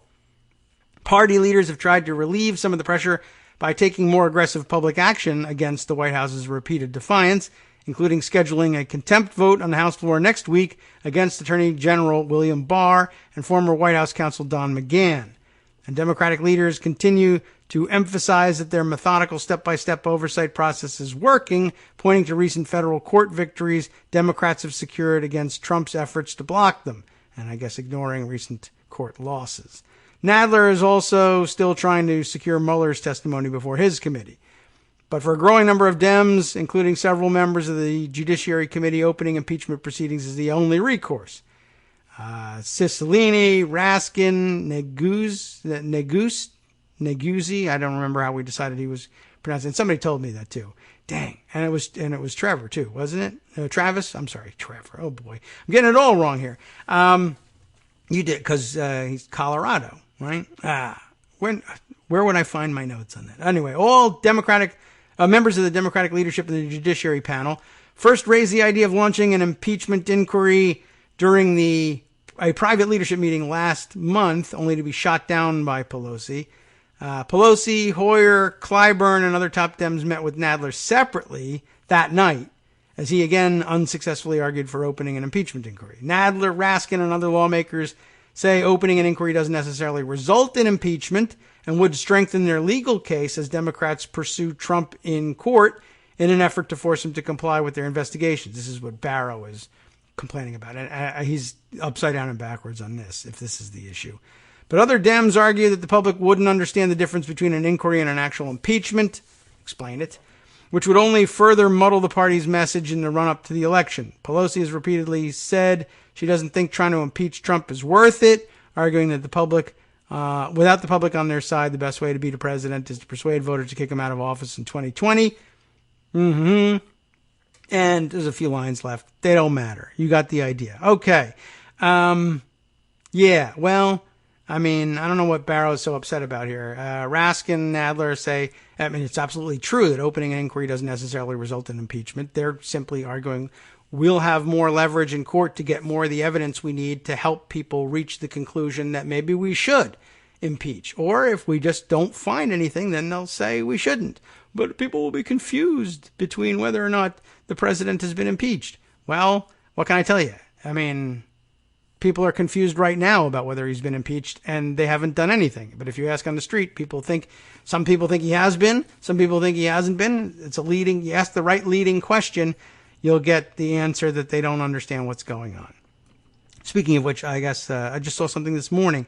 Party leaders have tried to relieve some of the pressure by taking more aggressive public action against the White House's repeated defiance, including scheduling a contempt vote on the House floor next week against Attorney General William Barr and former White House counsel Don McGahn. And Democratic leaders continue to emphasize that their methodical step-by-step oversight process is working, pointing to recent federal court victories Democrats have secured against Trump's efforts to block them, and I guess ignoring recent court losses. Nadler is also still trying to secure Mueller's testimony before his committee. But for a growing number of Dems, including several members of the Judiciary Committee, opening impeachment proceedings is the only recourse. Cicilline, Raskin, Neguzzi, I don't remember how we decided he was pronounced it. Somebody told me that too. Dang. And it was Trevor too, wasn't it? Travis? I'm sorry, Trevor. Oh boy. I'm getting it all wrong here. You did, because he's Colorado, right? Where would I find my notes on that? Anyway, all Democratic members of the Democratic leadership of the Judiciary panel first raised the idea of launching an impeachment inquiry during a private leadership meeting last month, only to be shot down by Pelosi. Pelosi, Hoyer, Clyburn, and other top Dems met with Nadler separately that night, as he again unsuccessfully argued for opening an impeachment inquiry. Nadler, Raskin, and other lawmakers say opening an inquiry doesn't necessarily result in impeachment and would strengthen their legal case as Democrats pursue Trump in court in an effort to force him to comply with their investigations. This is what Barrow is complaining about. And he's upside down and backwards on this, if this is the issue. But other Dems argue that the public wouldn't understand the difference between an inquiry and an actual impeachment. Explain it. Which would only further muddle the party's message in the run-up to the election. Pelosi has repeatedly said she doesn't think trying to impeach Trump is worth it, arguing that the public, without the public on their side, the best way to beat a president is to persuade voters to kick him out of office in 2020. And there's a few lines left. They don't matter. You got the idea. Okay. Yeah, well, I mean, I don't know what Barrow's so upset about here. Raskin and Adler say, I mean, it's absolutely true that opening an inquiry doesn't necessarily result in impeachment. They're simply arguing we'll have more leverage in court to get more of the evidence we need to help people reach the conclusion that maybe we should impeach. Or if we just don't find anything, then they'll say we shouldn't. But people will be confused between whether or not the president has been impeached. Well, what can I tell you? I mean, people are confused right now about whether he's been impeached, and they haven't done anything. But if you ask on the street, some people think he has been, some people think he hasn't been. You ask the right leading question, you'll get the answer that they don't understand what's going on. Speaking of which, I guess I just saw something this morning.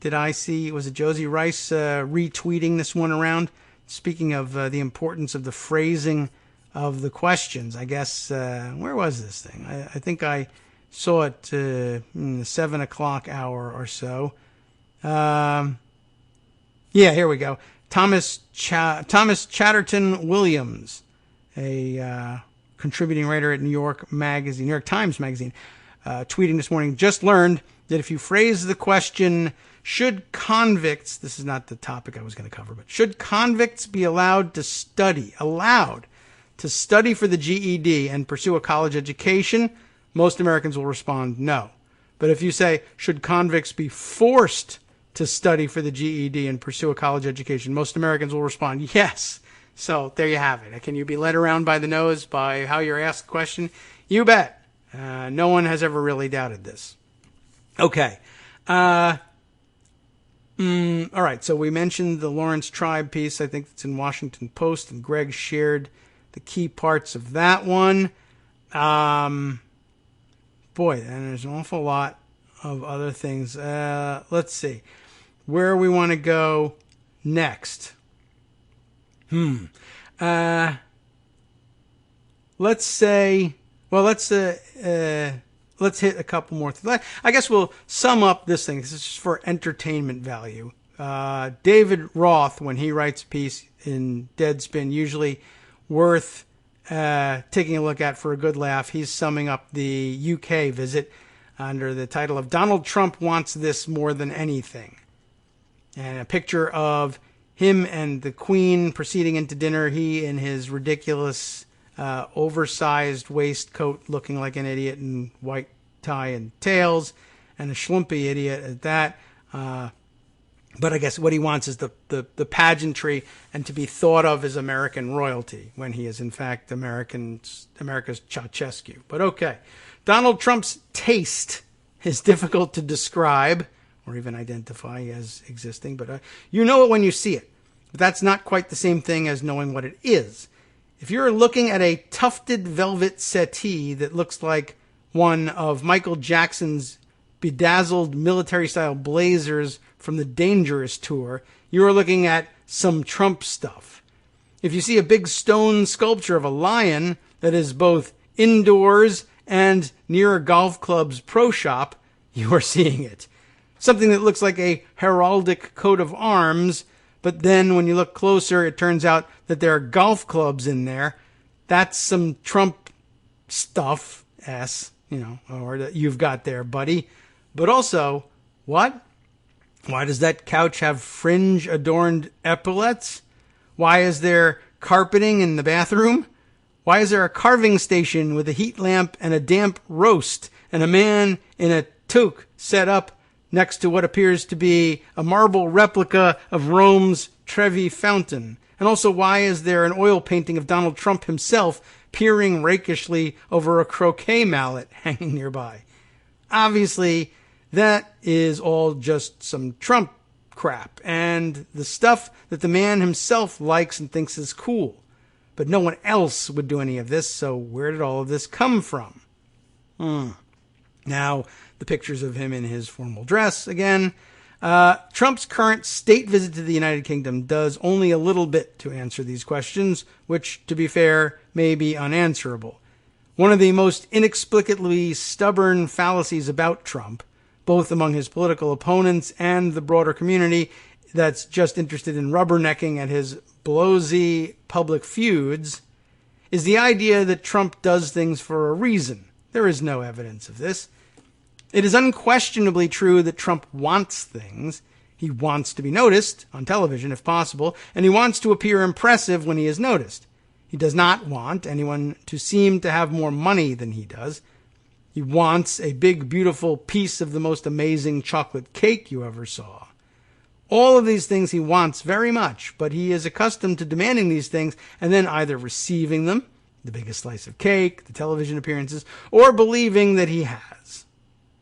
Was it Josie Rice retweeting this one around? Speaking of the importance of the phrasing of the questions, I guess, where was this thing? I think I saw it in the 7 o'clock hour or so. Yeah, here we go. Thomas Chatterton Williams, a contributing writer at New York Times Magazine, tweeting this morning, just learned that if you phrase the question, should convicts, this is not the topic I was going to cover, but should convicts be allowed to study for the GED and pursue a college education, most Americans will respond no. But if you say, should convicts be forced to study for the GED and pursue a college education, most Americans will respond yes. So there you have it. Can you be led around by the nose by how you're asked the question? You bet. No one has ever really doubted this. Okay. All right. So we mentioned the Lawrence Tribe piece. I think it's in Washington Post, and Greg shared the key parts of that one. And there's an awful lot of other things. Let's see where we want to go next. Let's hit a couple more things. I guess we'll sum up this thing. This is just for entertainment value. David Roth, when he writes a piece in Deadspin, usually worth taking a look at for a good laugh. He's summing up the UK visit under the title of Donald Trump Wants This More Than Anything. And a picture of him and the Queen proceeding into dinner, he in his ridiculous oversized waistcoat looking like an idiot in white tie and tails, and a schlumpy idiot at that. But I guess what he wants is the pageantry and to be thought of as American royalty when he is in fact America's Ceausescu. But okay, Donald Trump's taste is difficult to describe or even identify as existing, but you know it when you see it. But that's not quite the same thing as knowing what it is. If you're looking at a tufted velvet settee that looks like one of Michael Jackson's bedazzled military-style blazers from the Dangerous tour, you are looking at some Trump stuff. If you see a big stone sculpture of a lion that is both indoors and near a golf club's pro shop, you are seeing it. Something that looks like a heraldic coat of arms, but then when you look closer, it turns out that there are golf clubs in there. That's some Trump stuff, or that you've got there, buddy. But also, what? Why does that couch have fringe-adorned epaulets? Why is there carpeting in the bathroom? Why is there a carving station with a heat lamp and a damp roast and a man in a toque set up next to what appears to be a marble replica of Rome's Trevi Fountain? And also, why is there an oil painting of Donald Trump himself peering rakishly over a croquet mallet hanging nearby? Obviously, that is all just some Trump crap and the stuff that the man himself likes and thinks is cool. But no one else would do any of this, so where did all of this come from? Now, the pictures of him in his formal dress again. Trump's current state visit to the United Kingdom does only a little bit to answer these questions, which, to be fair, may be unanswerable. One of the most inexplicably stubborn fallacies about Trump, both among his political opponents and the broader community that's just interested in rubbernecking at his blowsy public feuds, is the idea that Trump does things for a reason. There is no evidence of this. It is unquestionably true that Trump wants things. He wants to be noticed on television if possible, and he wants to appear impressive when he is noticed. He does not want anyone to seem to have more money than he does. He wants a big, beautiful piece of the most amazing chocolate cake you ever saw. All of these things he wants very much, but he is accustomed to demanding these things and then either receiving them, the biggest slice of cake, the television appearances, or believing that he has.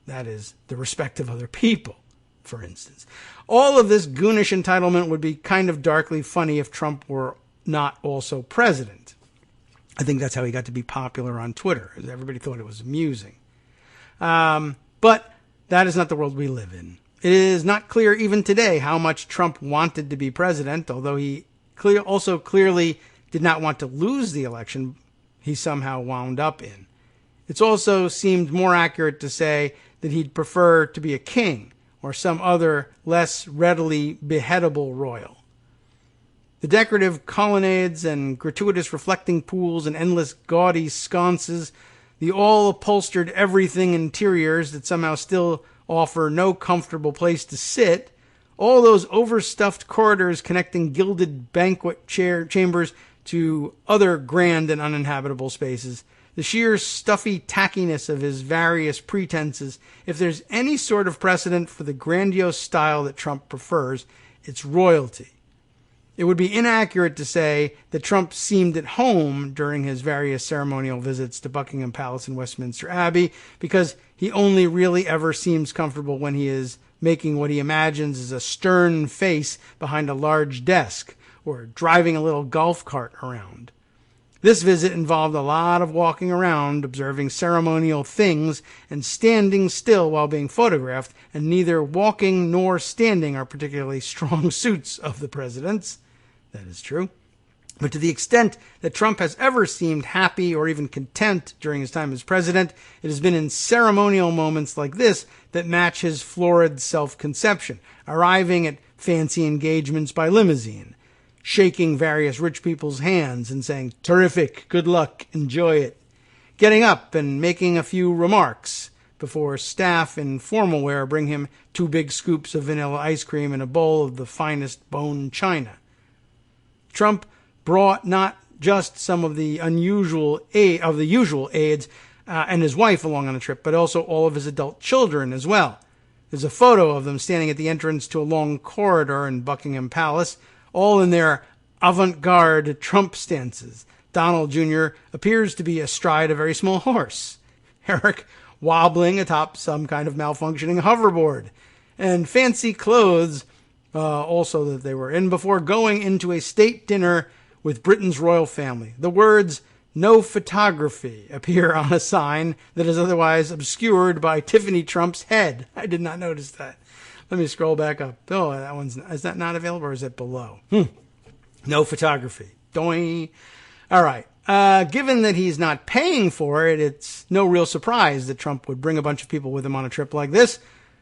That is, the respect of other people, for instance. All of this goonish entitlement would be kind of darkly funny if Trump were not also president. I think that's how he got to be popular on Twitter. Everybody thought it was amusing. But that is not the world we live in. It is not clear even today how much Trump wanted to be president, although he also clearly did not want to lose the election he somehow wound up in. It's also seemed more accurate to say that he'd prefer to be a king or some other less readily beheadable royal. The decorative colonnades and gratuitous reflecting pools and endless gaudy sconces, the all-upholstered everything interiors that somehow still offer no comfortable place to sit, all those overstuffed corridors connecting gilded banquet chambers to other grand and uninhabitable spaces, the sheer stuffy tackiness of his various pretenses. If there's any sort of precedent for the grandiose style that Trump prefers, it's royalty. It would be inaccurate to say that Trump seemed at home during his various ceremonial visits to Buckingham Palace and Westminster Abbey, because he only really ever seems comfortable when he is making what he imagines is a stern face behind a large desk or driving a little golf cart around. This visit involved a lot of walking around, observing ceremonial things, and standing still while being photographed, and neither walking nor standing are particularly strong suits of the president's. That is true. But to the extent that Trump has ever seemed happy or even content during his time as president, it has been in ceremonial moments like this that match his florid self-conception, arriving at fancy engagements by limousine, shaking various rich people's hands and saying, "Terrific, good luck, enjoy it," getting up and making a few remarks before staff in formal wear bring him 2 big scoops of vanilla ice cream and a bowl of the finest bone china. Trump brought not just some of the usual aides and his wife along on the trip, but also all of his adult children as well. There's a photo of them standing at the entrance to a long corridor in Buckingham Palace, all in their avant-garde Trump stances. Donald Jr. appears to be astride a very small horse. Eric wobbling atop some kind of malfunctioning hoverboard. And fancy clothes also that they were in before going into a state dinner with Britain's royal family. The words "no photography" appear on a sign that is otherwise obscured by Tiffany Trump's head. I did not notice that. Let me scroll back up. Oh, is that not available or is it below? No photography. Doing. All right. Given that he's not paying for it, it's no real surprise that Trump would bring a bunch of people with him on a trip like this.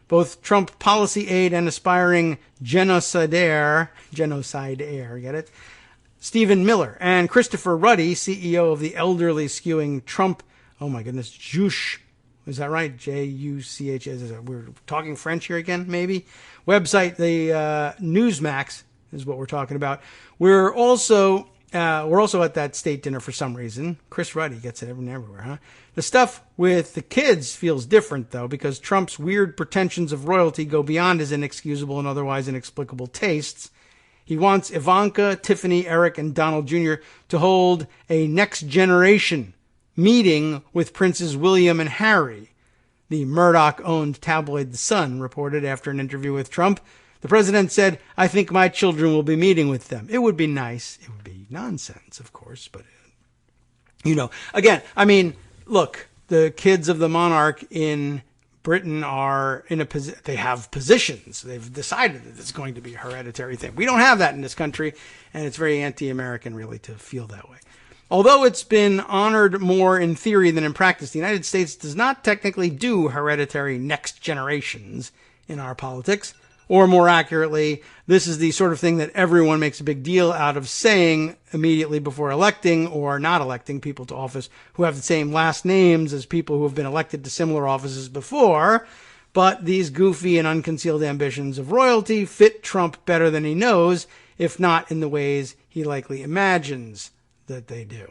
Both Trump policy aide and aspiring genocidaire, get it? Stephen Miller and Christopher Ruddy, CEO of the elderly skewing Trump, Juche, is that right? Juch, we're talking French here again, maybe? Website, the Newsmax is what we're talking about. We're also at that state dinner for some reason. Chris Ruddy gets it everywhere, huh? The stuff with the kids feels different, though, because Trump's weird pretensions of royalty go beyond his inexcusable and otherwise inexplicable tastes. He wants Ivanka, Tiffany, Eric, and Donald Jr. to hold a next-generation meeting with Princes William and Harry. The Murdoch-owned tabloid The Sun reported after an interview with Trump. The president said, "I think my children will be meeting with them. It would be nice." It would be nonsense, of course, but, look, the kids of the monarch in Britain are they have positions. They've decided that it's going to be a hereditary thing. We don't have that in this country, and it's very anti-American, really, to feel that way. Although it's been honored more in theory than in practice, the United States does not technically do hereditary next generations in our politics. Or more accurately, this is the sort of thing that everyone makes a big deal out of saying immediately before electing or not electing people to office who have the same last names as people who have been elected to similar offices before. But these goofy and unconcealed ambitions of royalty fit Trump better than he knows, if not in the ways he likely imagines that they do.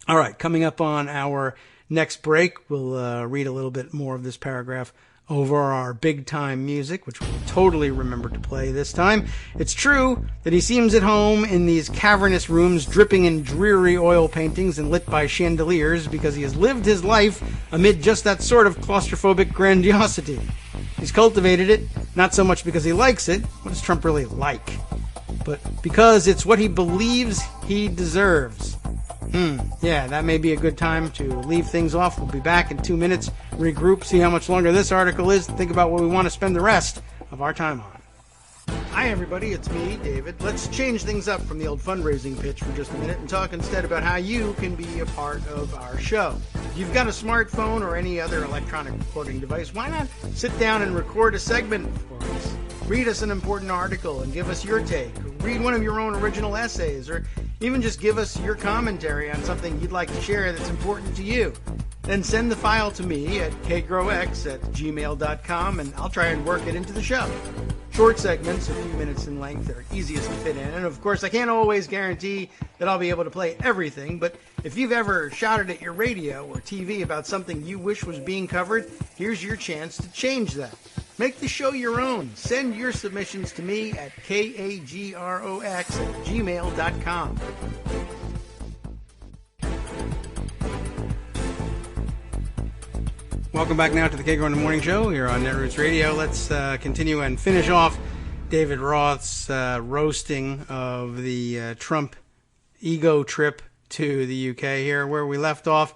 All right, coming up on our next break, we'll read a little bit more of this paragraph over our big-time music, which we'll totally remember to play this time. It's true that he seems at home in these cavernous rooms dripping in dreary oil paintings and lit by chandeliers because he has lived his life amid just that sort of claustrophobic grandiosity. He's cultivated it, not so much because he likes it. What does Trump really like? But because it's what he believes he deserves. Yeah, that may be a good time to leave things off. We'll be back in 2 minutes, regroup, see how much longer this article is, and think about what we want to spend the rest of our time on. Hi, everybody. It's me, David. Let's change things up from the old fundraising pitch for just a minute and talk instead about how you can be a part of our show. If you've got a smartphone or any other electronic recording device, why not sit down and record a segment for us? Read us an important article and give us your take. Read one of your own original essays, or even just give us your commentary on something you'd like to share that's important to you. Then send the file to me at kagrox@gmail.com, and I'll try and work it into the show. Short segments, a few minutes in length, are easiest to fit in. And of course, I can't always guarantee that I'll be able to play everything, but if you've ever shouted at your radio or TV about something you wish was being covered, here's your chance to change that. Make the show your own. Send your submissions to me at kagrox@gmail.com. Welcome back now to the Kagro in the Morning Show here on Netroots Radio. Let's continue and finish off David Roth's roasting of the Trump ego trip to the UK here, where we left off.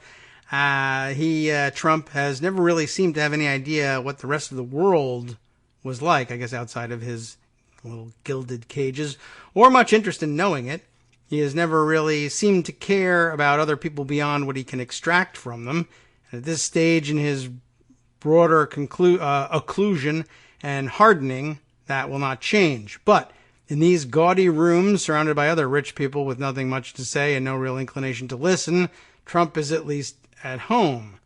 Trump has never really seemed to have any idea what the rest of the world was like, I guess outside of his little gilded cages, or much interest in knowing it. He has never really seemed to care about other people beyond what he can extract from them. And at this stage in his broader occlusion and hardening, that will not change. But in these gaudy rooms surrounded by other rich people with nothing much to say and no real inclination to listen, Trump is at least at home.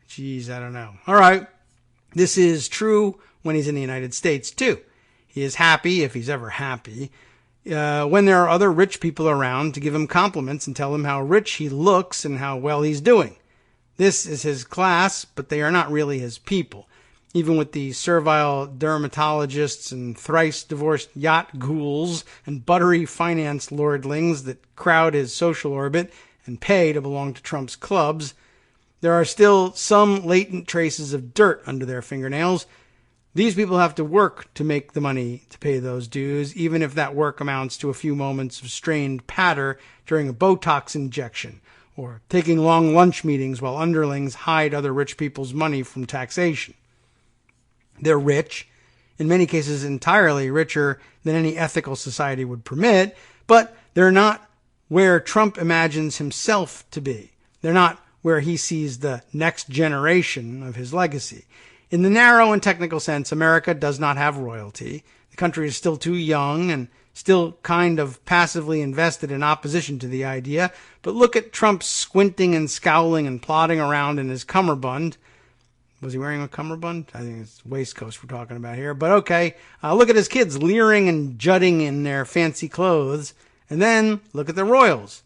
Geez, I don't know. All right. This is true when he's in the United States, too. He is happy, if he's ever happy, when there are other rich people around to give him compliments and tell him how rich he looks and how well he's doing. This is his class, but they are not really his people. Even with the servile dermatologists and thrice-divorced yacht ghouls and buttery finance lordlings that crowd his social orbit and pay to belong to Trump's clubs, there are still some latent traces of dirt under their fingernails. These people have to work to make the money to pay those dues, even if that work amounts to a few moments of strained patter during a Botox injection, or taking long lunch meetings while underlings hide other rich people's money from taxation. They're rich, in many cases entirely richer than any ethical society would permit, but they're not where Trump imagines himself to be. They're not where he sees the next generation of his legacy. In the narrow and technical sense, America does not have royalty. The country is still too young and still kind of passively invested in opposition to the idea. But look at Trump squinting and scowling and plodding around in his cummerbund. Was he wearing a cummerbund? I think it's waistcoats we're talking about here. But okay, look at his kids leering and jutting in their fancy clothes. And then look at the royals,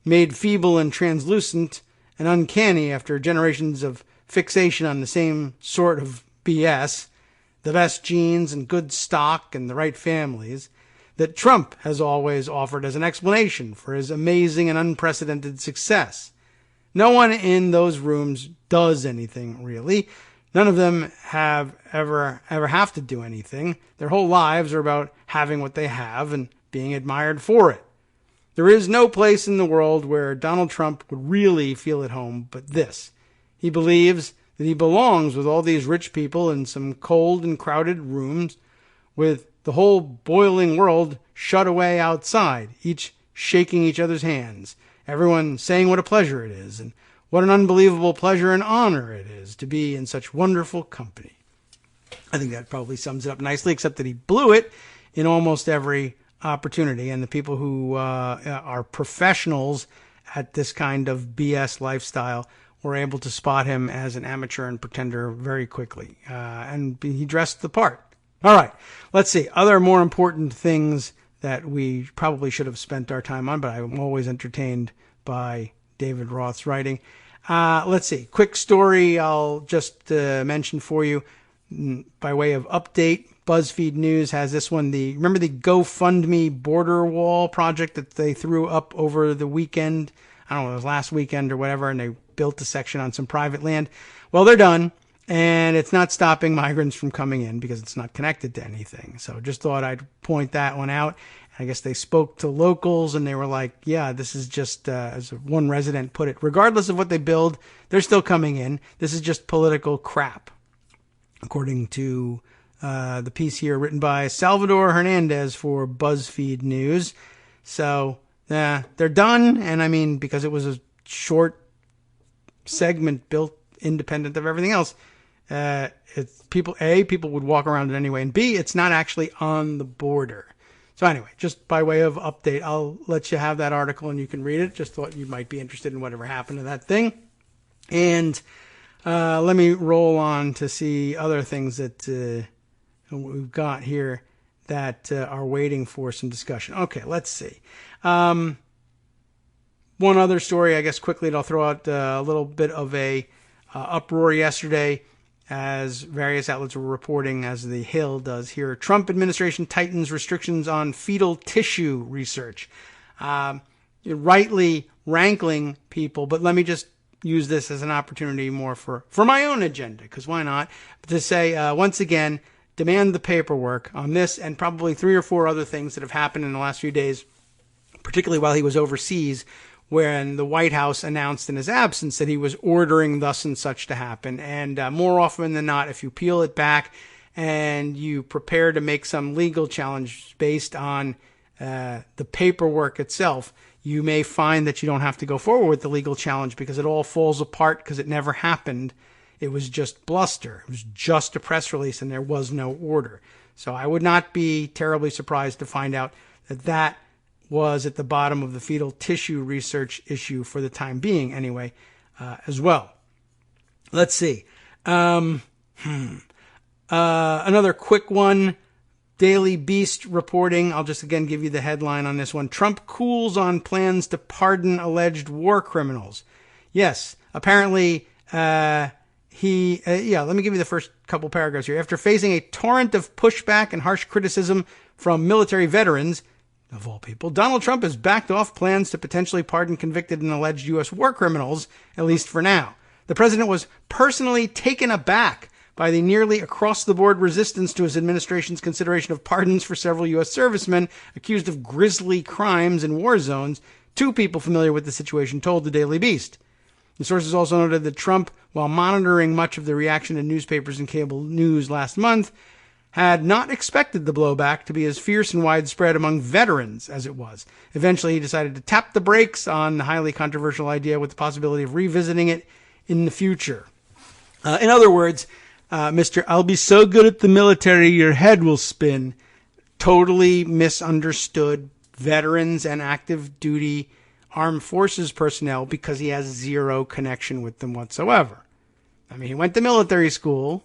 made feeble and translucent and uncanny after generations of fixation on the same sort of BS, the best genes and good stock and the right families, that Trump has always offered as an explanation for his amazing and unprecedented success. No one in those rooms does anything, really. None of them ever have to do anything. Their whole lives are about having what they have and being admired for it. There is no place in the world where Donald Trump would really feel at home but this. He believes that he belongs with all these rich people in some cold and crowded rooms with the whole boiling world shut away outside, each shaking each other's hands, everyone saying what a pleasure it is and what an unbelievable pleasure and honor it is to be in such wonderful company. I think that probably sums it up nicely, except that he blew it in almost every opportunity. And the people who are professionals at this kind of BS lifestyle were able to spot him as an amateur and pretender very quickly. And he dressed the part. All right, let's see. Other more important things that we probably should have spent our time on, but I'm always entertained by David Roth's writing. Let's see. Quick story I'll just mention for you by way of update. BuzzFeed News has this one. Remember the GoFundMe border wall project that they threw up over the weekend? I don't know, it was last weekend or whatever, and they built a section on some private land. Well, they're done, and it's not stopping migrants from coming in because it's not connected to anything. So just thought I'd point that one out. I guess they spoke to locals, and they were like, yeah, this is just, as one resident put it, regardless of what they build, they're still coming in. This is just political crap, according to the piece here written by Salvador Hernandez for BuzzFeed News. So they're done, and I mean, because it was a short segment built independent of everything else, people would walk around it anyway, and B, it's not actually on the border. So anyway, just by way of update, I'll let you have that article and you can read it. Just thought you might be interested in whatever happened to that thing. And let me roll on to see other things that we've got here that are waiting for some discussion. Okay, let's see. One other story, I guess, quickly, and I'll throw out a little bit of a uproar yesterday, as various outlets were reporting, as The Hill does here. Trump administration tightens restrictions on fetal tissue research. Rightly rankling people, but let me just use this as an opportunity more for my own agenda, because why not? To say, once again, demand the paperwork on this and probably 3 or 4 other things that have happened in the last few days, particularly while he was overseas, when the White House announced in his absence that he was ordering thus and such to happen. And more often than not, if you peel it back and you prepare to make some legal challenge based on the paperwork itself, you may find that you don't have to go forward with the legal challenge because it all falls apart because it never happened. It was just bluster. It was just a press release and there was no order. So I would not be terribly surprised to find out that was at the bottom of the fetal tissue research issue for the time being anyway, as well. Let's see. Another quick one. Daily Beast reporting. I'll just again give you the headline on this one. Trump cools on plans to pardon alleged war criminals. Yes, apparently let me give you the first couple paragraphs here. After facing a torrent of pushback and harsh criticism from military veterans, of all people, Donald Trump has backed off plans to potentially pardon convicted and alleged U.S. war criminals, at least for now. The president was personally taken aback by the nearly across-the-board resistance to his administration's consideration of pardons for several U.S. servicemen accused of grisly crimes in war zones. 2 people familiar with the situation told the Daily Beast. The sources also noted that Trump, while monitoring much of the reaction in newspapers and cable news last month, had not expected the blowback to be as fierce and widespread among veterans as it was. Eventually, he decided to tap the brakes on the highly controversial idea with the possibility of revisiting it in the future. In other words, Mr. I'll be so good at the military, your head will spin, totally misunderstood veterans and active duty armed forces personnel because he has zero connection with them whatsoever. I mean, he went to military school,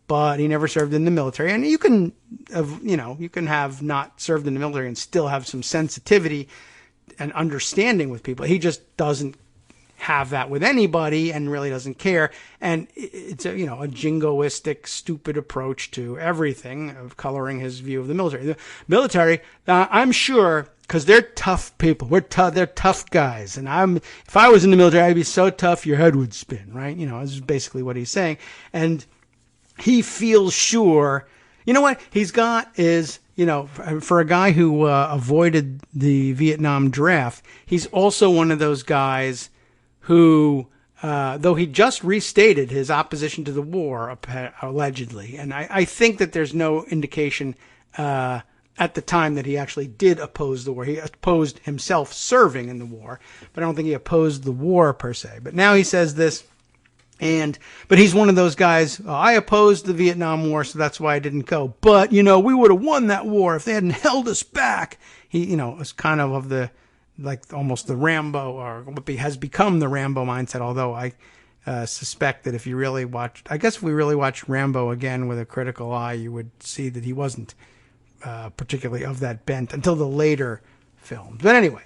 but he never served in the military. And you can have not served in the military and still have some sensitivity and understanding with people. He just doesn't have that with anybody and really doesn't care. And it's a jingoistic, stupid approach to everything of coloring his view of the military. The military, I'm sure, because they're tough people. They're tough guys. And if I was in the military, I'd be so tough your head would spin, right? This is basically what he's saying. And he feels sure, what he's got is, for a guy who avoided the Vietnam draft, he's also one of those guys who, though he just restated his opposition to the war, allegedly, and I think that there's no indication at the time that he actually did oppose the war. He opposed himself serving in the war, but I don't think he opposed the war per se. But now he says this. But he's one of those guys, I opposed the Vietnam War, so that's why I didn't go. But, we would have won that war if they hadn't held us back. He, was kind of the, like almost the Rambo, or what has become the Rambo mindset, although I suspect that if we really watched Rambo again with a critical eye, you would see that he wasn't particularly of that bent until the later films. But anyway,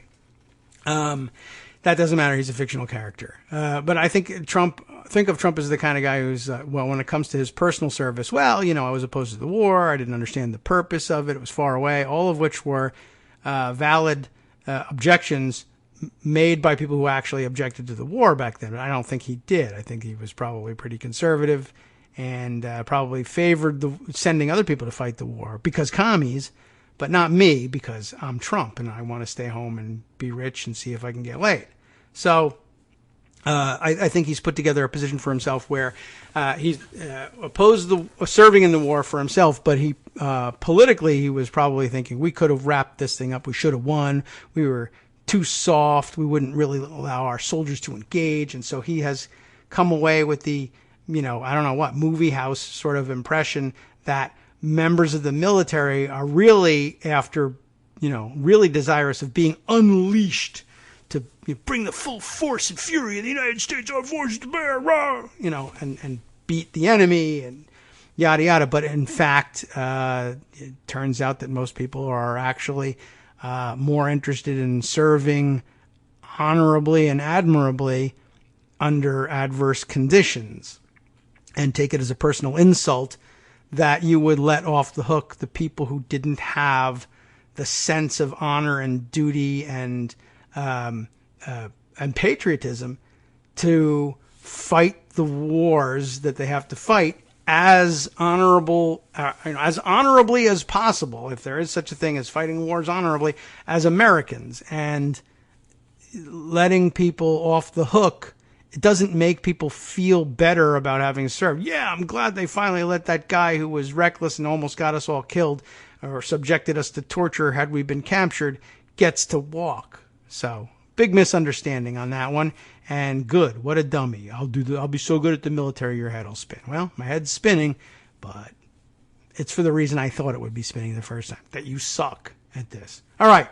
that doesn't matter. He's a fictional character. But I think of Trump as the kind of guy who's, when it comes to his personal service, I was opposed to the war. I didn't understand the purpose of it. It was far away, all of which were valid objections made by people who actually objected to the war back then. But I don't think he did. I think he was probably pretty conservative and probably favored sending other people to fight the war because commies, but not me because I'm Trump and I want to stay home and be rich and see if I can get laid. So I think he's put together a position for himself where he's opposed serving in the war for himself, but he politically he was probably thinking we could have wrapped this thing up. We should have won. We were too soft. We wouldn't really allow our soldiers to engage, and so he has come away with the I don't know what movie house sort of impression that members of the military are really after really desirous of being unleashed to bring the full force and fury of the United States Armed Forces to bear, and beat the enemy and yada yada. But in fact, it turns out that most people are actually more interested in serving honorably and admirably under adverse conditions, and take it as a personal insult that you would let off the hook the people who didn't have the sense of honor and duty and patriotism to fight the wars that they have to fight as honorably as possible, if there is such a thing as fighting wars honorably, as Americans. And letting people off the hook, it doesn't make people feel better about having served. Yeah, I'm glad they finally let that guy who was reckless and almost got us all killed or subjected us to torture had we been captured gets to walk. So big misunderstanding on that one. And good. What a dummy. I'll be so good at the military your head will spin. Well, my head's spinning, but it's for the reason I thought it would be spinning the first time. That you suck at this. All right.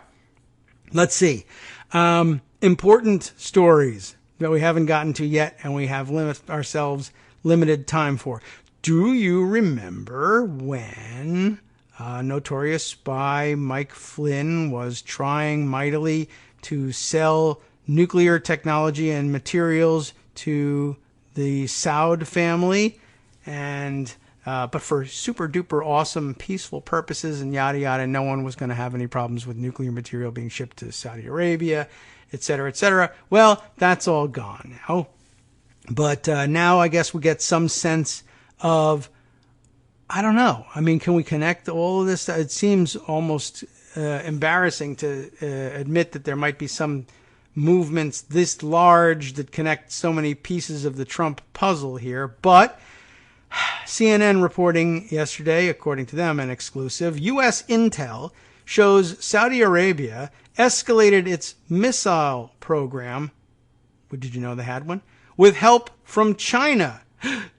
Let's see. Important stories that we haven't gotten to yet and we have limited time for. Do you remember when notorious spy Mike Flynn was trying mightily to sell nuclear technology and materials to the Saud family, and but for super duper awesome peaceful purposes and yada yada, no one was going to have any problems with nuclear material being shipped to Saudi Arabia, etc., etc. Well, that's all gone now. But now I guess we get some sense of, I don't know. I mean, can we connect all of this? It seems almost embarrassing to admit that there might be some movements this large that connect so many pieces of the Trump puzzle here. But CNN reporting yesterday, according to them, an exclusive, U.S. intel shows Saudi Arabia escalated its missile program. Did you know they had one? With help from China.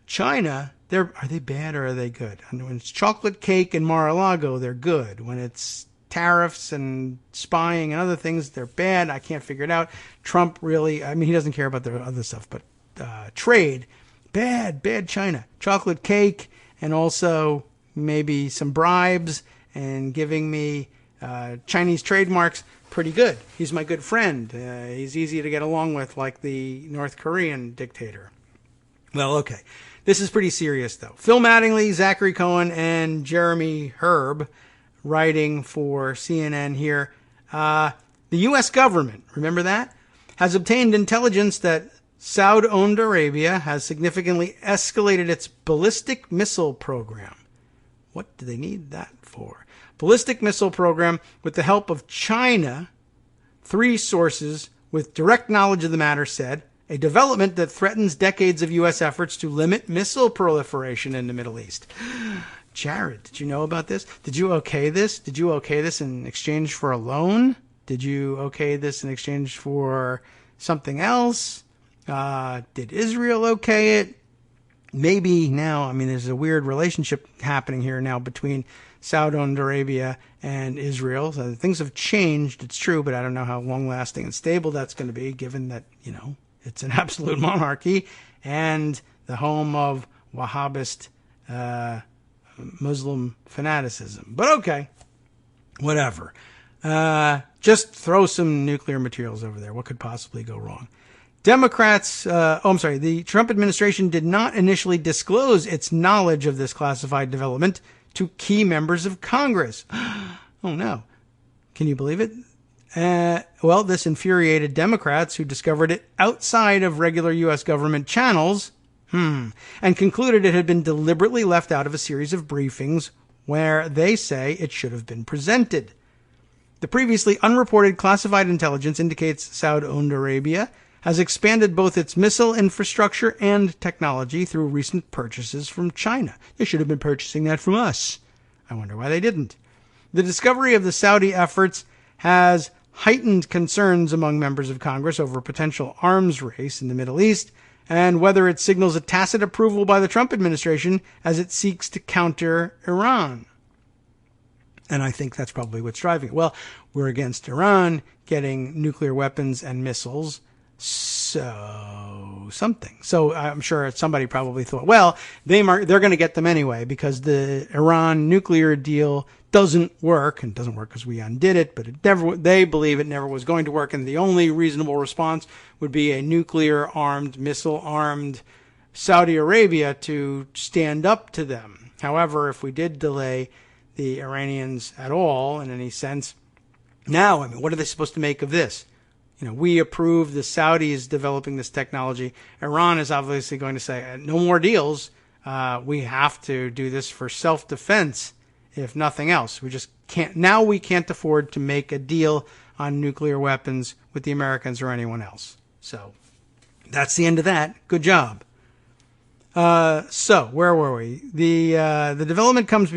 China, are they bad or are they good? When it's chocolate cake and Mar-a-Lago, they're good. When it's tariffs and spying and other things, they're bad. I can't figure it out. Trump really, he doesn't care about the other stuff, but trade, bad China. Chocolate cake and also maybe some bribes and giving me Chinese trademarks, pretty good. He's my good friend. He's easy to get along with, like the North Korean dictator. Well, okay. This is pretty serious, though. Phil Mattingly, Zachary Cohen, and Jeremy Herb writing for CNN here. The U.S. government, remember that, has obtained intelligence that Saudi Arabia has significantly escalated its ballistic missile program. What do they need that for? Ballistic missile program with the help of China. 3 sources with direct knowledge of the matter said, a development that threatens decades of U.S. efforts to limit missile proliferation in the Middle East. Jared, did you know about this? Did you okay this? Did you okay this in exchange for a loan? Did you okay this in exchange for something else? Did Israel okay it? Maybe now, there's a weird relationship happening here now between Saudi Arabia and Israel. So things have changed, it's true, but I don't know how long-lasting and stable that's going to be, given that, it's an absolute monarchy and the home of Wahhabist Muslim fanaticism. But okay, whatever. Just throw some nuclear materials over there. What could possibly go wrong? The Trump administration did not initially disclose its knowledge of this classified development to key members of Congress. Oh no. Can you believe it? This infuriated Democrats who discovered it outside of regular U.S. government channels, and concluded it had been deliberately left out of a series of briefings where they say it should have been presented. The previously unreported classified intelligence indicates Saudi Arabia has expanded both its missile infrastructure and technology through recent purchases from China. They should have been purchasing that from us. I wonder why they didn't. The discovery of the Saudi efforts has heightened concerns among members of Congress over a potential arms race in the Middle East and whether it signals a tacit approval by the Trump administration as it seeks to counter Iran. And I think that's probably what's driving it. Well, we're against Iran getting nuclear weapons and missiles. So I'm sure somebody probably thought, well, they're going to get them anyway because the Iran nuclear deal doesn't work, and doesn't work because we undid it, but they believe it never was going to work, and the only reasonable response would be a nuclear-armed, missile-armed Saudi Arabia to stand up to them. However, if we did delay the Iranians at all in any sense, now, what are they supposed to make of this? We approve the Saudis developing this technology. Iran is obviously going to say, no more deals. We have to do this for self-defense, if nothing else. We just can't. Now we can't afford to make a deal on nuclear weapons with the Americans or anyone else. So that's the end of that. Good job. So where were we? The development comes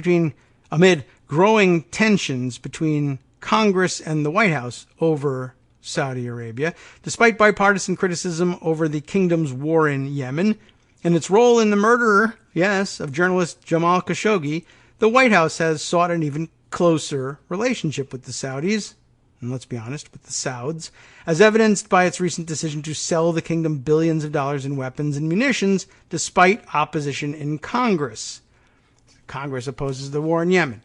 amid growing tensions between Congress and the White House over Saudi Arabia, despite bipartisan criticism over the kingdom's war in Yemen and its role in the murder, of journalist Jamal Khashoggi. The White House has sought an even closer relationship with the Saudis, and let's be honest, with the Sauds, as evidenced by its recent decision to sell the kingdom billions of dollars in weapons and munitions despite opposition in Congress. Congress opposes the war in Yemen.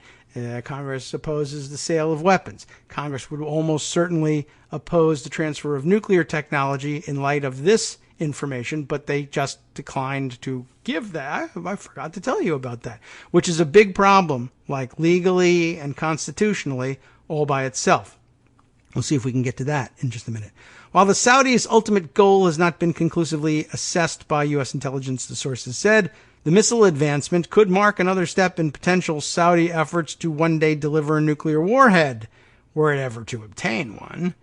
Congress opposes the sale of weapons. Congress would almost certainly oppose the transfer of nuclear technology in light of this information, but they just declined to give that. I forgot to tell you about that, which is a big problem, like legally and constitutionally, all by itself. We'll see if we can get to that in just a minute. While the Saudis' ultimate goal has not been conclusively assessed by U.S. intelligence, the sources said, the missile advancement could mark another step in potential Saudi efforts to one day deliver a nuclear warhead, were it ever to obtain one.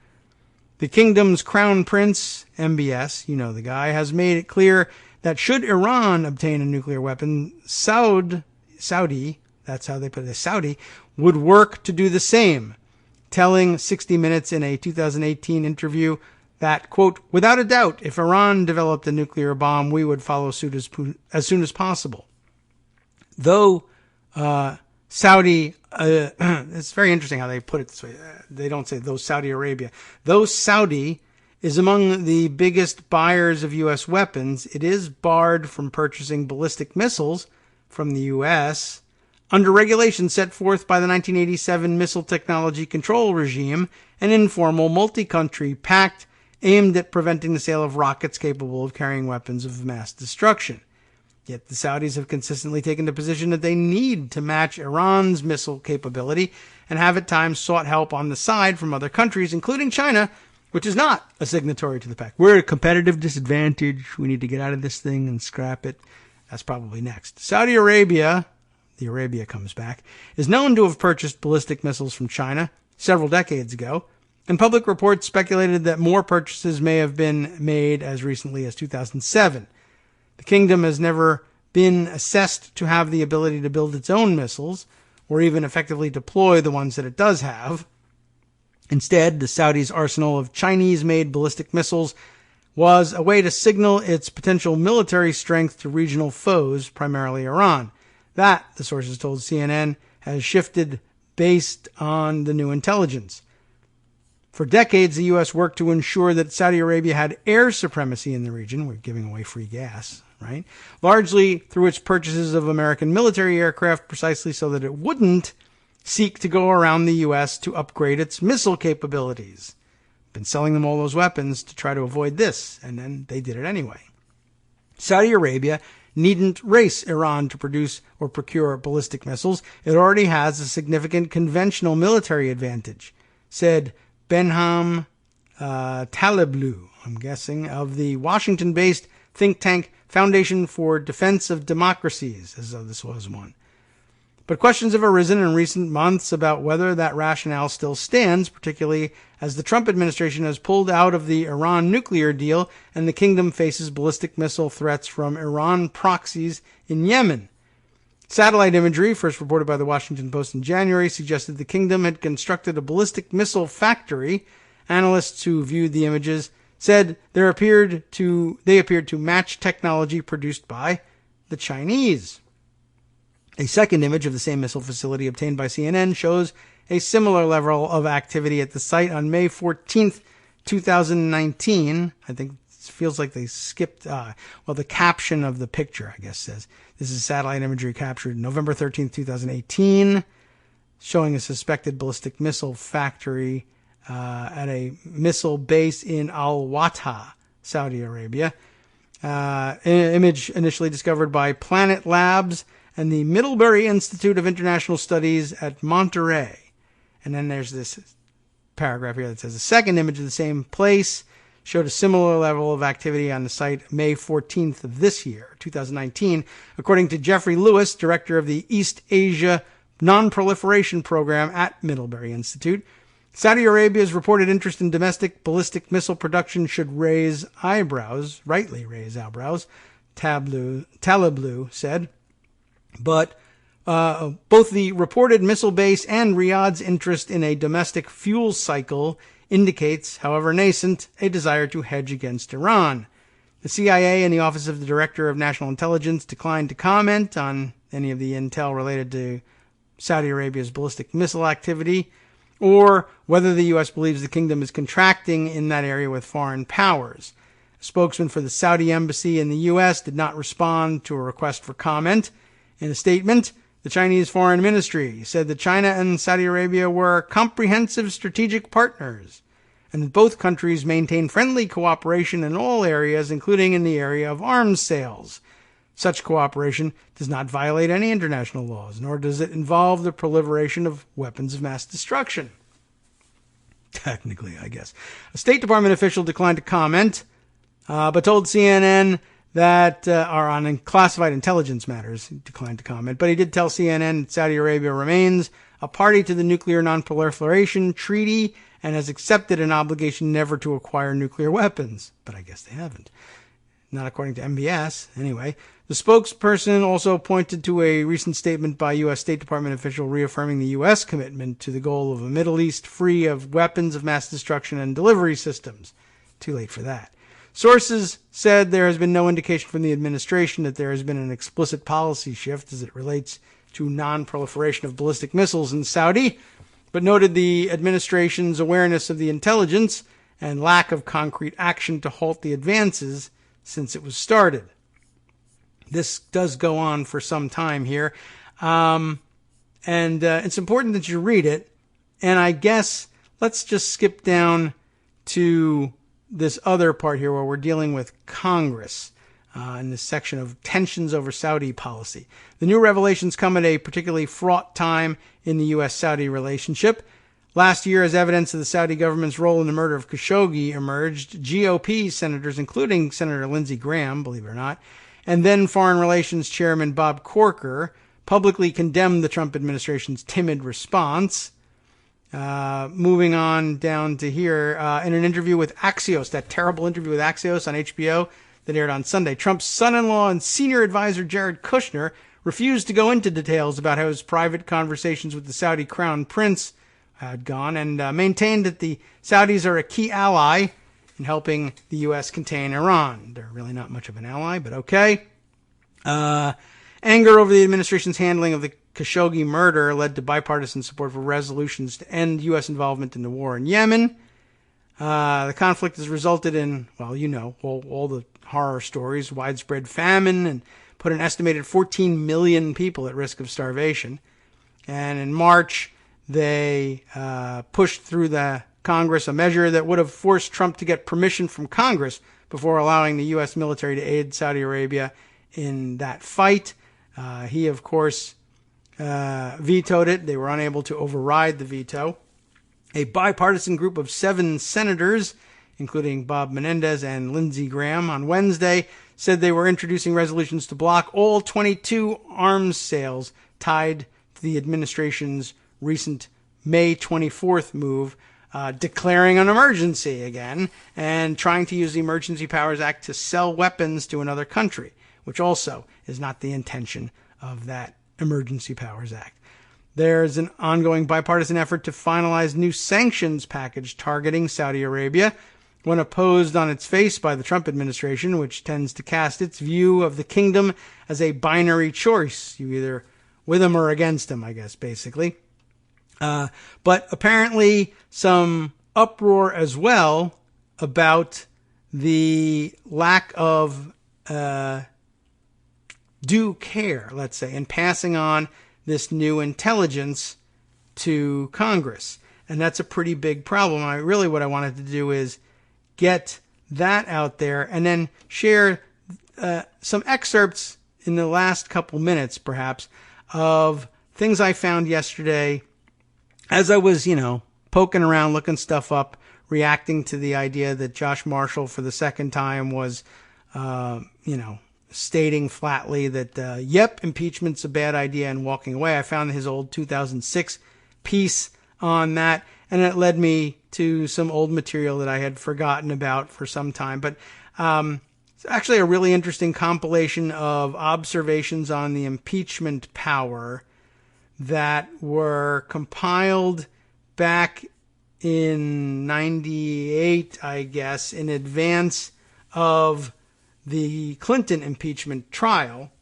The kingdom's crown prince, MBS, the guy, has made it clear that should Iran obtain a nuclear weapon, Saudi, that's how they put it, Saudi, would work to do the same, telling 60 Minutes in a 2018 interview that, quote, without a doubt, if Iran developed a nuclear bomb, we would follow suit as soon as possible. Though Saudi, it's very interesting how they put it this way. They don't say though Saudi Arabia. Though Saudi is among the biggest buyers of U.S. weapons, it is barred from purchasing ballistic missiles from the U.S. under regulations set forth by the 1987 Missile Technology Control Regime, an informal multi-country pact aimed at preventing the sale of rockets capable of carrying weapons of mass destruction. Yet the Saudis have consistently taken the position that they need to match Iran's missile capability and have at times sought help on the side from other countries, including China, which is not a signatory to the pact. We're at a competitive disadvantage. We need to get out of this thing and scrap it. That's probably next. Saudi Arabia, the Arabia comes back, is known to have purchased ballistic missiles from China several decades ago, and public reports speculated that more purchases may have been made as recently as 2007. The kingdom has never been assessed to have the ability to build its own missiles, or even effectively deploy the ones that it does have. Instead, the Saudis' arsenal of Chinese-made ballistic missiles was a way to signal its potential military strength to regional foes, primarily Iran. That, the sources told CNN, has shifted based on the new intelligence. For decades, the U.S. worked to ensure that Saudi Arabia had air supremacy in the region. We're giving away free gas, right? Largely through its purchases of American military aircraft, precisely so that it wouldn't seek to go around the U.S. to upgrade its missile capabilities. Been selling them all those weapons to try to avoid this, and then they did it anyway. Saudi Arabia needn't race Iran to produce or procure ballistic missiles. It already has a significant conventional military advantage, said Benham Taliblu, I'm guessing, of the Washington-based think tank Foundation for Defense of Democracies, as though this was one. But questions have arisen in recent months about whether that rationale still stands, particularly as the Trump administration has pulled out of the Iran nuclear deal and the kingdom faces ballistic missile threats from Iran proxies in Yemen. Satellite imagery, first reported by the Washington Post in January, suggested the kingdom had constructed a ballistic missile factory. Analysts who viewed the images said they appeared to match technology produced by the Chinese. A second image of the same missile facility obtained by CNN shows a similar level of activity at the site on May 14th, 2019. I think it feels like they skipped, the caption of the picture, I guess, says, this is satellite imagery captured November 13th, 2018, showing a suspected ballistic missile factory at a missile base in Al-Wata, Saudi Arabia. Image initially discovered by Planet Labs and the Middlebury Institute of International Studies at Monterey. And then there's this paragraph here that says, the second image of the same place showed a similar level of activity on the site May 14th of this year, 2019, according to Jeffrey Lewis, director of the East Asia Non-Proliferation Program at Middlebury Institute. Saudi Arabia's reported interest in domestic ballistic missile production should raise eyebrows, rightly raise eyebrows, Taliblu said. But both the reported missile base and Riyadh's interest in a domestic fuel cycle indicates, however nascent, a desire to hedge against Iran. The CIA and the Office of the Director of National Intelligence declined to comment on any of the intel related to Saudi Arabia's ballistic missile activity, or whether the U.S. believes the kingdom is contracting in that area with foreign powers. A spokesman for the Saudi embassy in the U.S. did not respond to a request for comment. In a statement, the Chinese Foreign Ministry said that China and Saudi Arabia were comprehensive strategic partners, and that both countries maintain friendly cooperation in all areas, including in the area of arms sales. Such cooperation does not violate any international laws, nor does it involve the proliferation of weapons of mass destruction. Technically, I guess. A State Department official declined to comment, but told CNN that are on classified intelligence matters. He declined to comment, but he did tell CNN that Saudi Arabia remains a party to the Nuclear Non-Proliferation Treaty and has accepted an obligation never to acquire nuclear weapons. But I guess they haven't. Not according to MBS, anyway. The spokesperson also pointed to a recent statement by U.S. State Department official reaffirming the U.S. commitment to the goal of a Middle East free of weapons of mass destruction and delivery systems. Too late for that. Sources said there has been no indication from the administration that there has been an explicit policy shift as it relates to non-proliferation of ballistic missiles in Saudi, but noted the administration's awareness of the intelligence and lack of concrete action to halt the advances since it was started. This does go on for some time here, and it's important that you read it, and I guess let's just skip down to this other part here where we're dealing with Congress in this section of tensions over Saudi policy. The new revelations come at a particularly fraught time in the U.S.-Saudi relationship. Last year, as evidence of the Saudi government's role in the murder of Khashoggi emerged, GOP senators, including Senator Lindsey Graham, believe it or not, and then Foreign Relations Chairman Bob Corker, publicly condemned the Trump administration's timid response. Moving on down to here, in an interview with Axios, that terrible interview with Axios on HBO that aired on Sunday, Trump's son-in-law and senior advisor Jared Kushner refused to go into details about how his private conversations with the Saudi crown prince had gone, and maintained that the Saudis are a key ally in helping the U.S. contain Iran. They're really not much of an ally, but okay. Anger over the administration's handling of the Khashoggi murder led to bipartisan support for resolutions to end U.S. involvement in the war in Yemen. The conflict has resulted in, well, you know, all the horror stories, widespread famine, and put an estimated 14 million people at risk of starvation. And in March, they pushed through the Congress a measure that would have forced Trump to get permission from Congress before allowing the U.S. military to aid Saudi Arabia in that fight. He, of course, vetoed it. They were unable to override the veto. A bipartisan group of 7 senators, including Bob Menendez and Lindsey Graham, on Wednesday said they were introducing resolutions to block all 22 arms sales tied to the administration's recent May 24th move, declaring an emergency again and trying to use the Emergency Powers Act to sell weapons to another country, which also is not the intention of that Emergency Powers Act. There's an ongoing bipartisan effort to finalize new sanctions package targeting Saudi Arabia, when opposed on its face by the Trump administration, which tends to cast its view of the kingdom as a binary choice. You either with him or against him, I guess, basically. But apparently some uproar as well about the lack of due care, let's say, in passing on this new intelligence to Congress. And that's a pretty big problem. What I wanted to do is get that out there and then share some excerpts in the last couple minutes, perhaps, of things I found yesterday as I was, poking around, looking stuff up, reacting to the idea that Josh Marshall for the second time was, stating flatly that, yep, impeachment's a bad idea and walking away. I found his old 2006 piece on that, and it led me to some old material that I had forgotten about for some time. But it's actually a really interesting compilation of observations on the impeachment power that were compiled back in 98, I guess, in advance of the Clinton impeachment trial,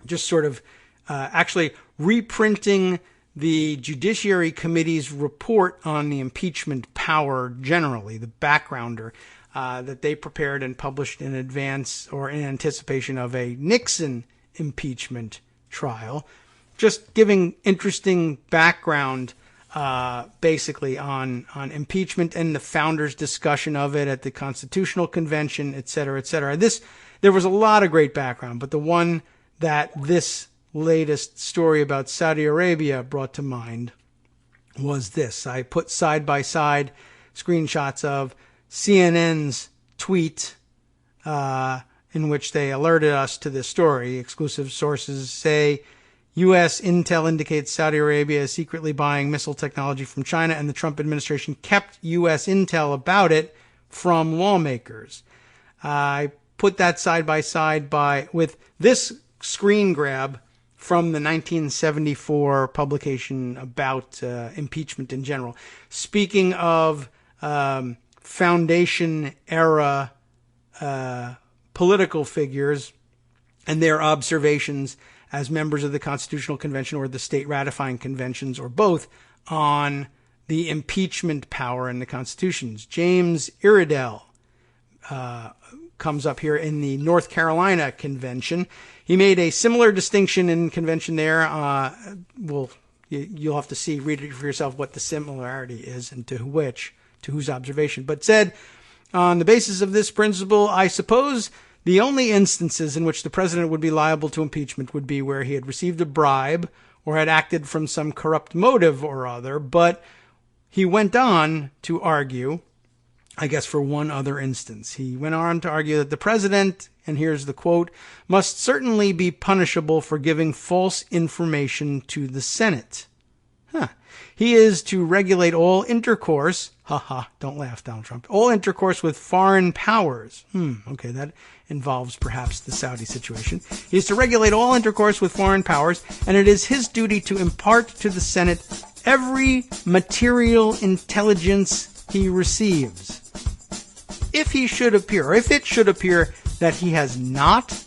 just sort of actually reprinting the Judiciary Committee's report on the impeachment power generally, the backgrounder that they prepared and published in advance or in anticipation of a Nixon impeachment trial, just giving interesting background basically on impeachment and the founders' discussion of it at the Constitutional Convention, et cetera, et cetera. There was a lot of great background, but the one that this latest story about Saudi Arabia brought to mind was this. I put side by side screenshots of CNN's tweet in which they alerted us to this story. Exclusive sources say U.S. intel indicates Saudi Arabia is secretly buying missile technology from China, and the Trump administration kept U.S. intel about it from lawmakers. I put that side by side with this screen grab from the 1974 publication about impeachment in general. Speaking of foundation-era political figures and their observations as members of the Constitutional Convention or the state ratifying conventions or both on the impeachment power in the constitutions. James Iredell comes up here in the North Carolina Convention. He made a similar distinction in convention there. You'll have to read it for yourself what the similarity is and to whose observation. But said, on the basis of this principle, I suppose the only instances in which the president would be liable to impeachment would be where he had received a bribe or had acted from some corrupt motive or other. But he went on to argue, I guess for one other instance, he went on to argue that the president, and here's the quote, must certainly be punishable for giving false information to the Senate. He is to regulate all intercourse, don't laugh, Donald Trump, all intercourse with foreign powers. Okay, that involves perhaps the Saudi situation. He is to regulate all intercourse with foreign powers, and it is his duty to impart to the Senate every material intelligence he receives. if he should appear, or if it should appear that he has not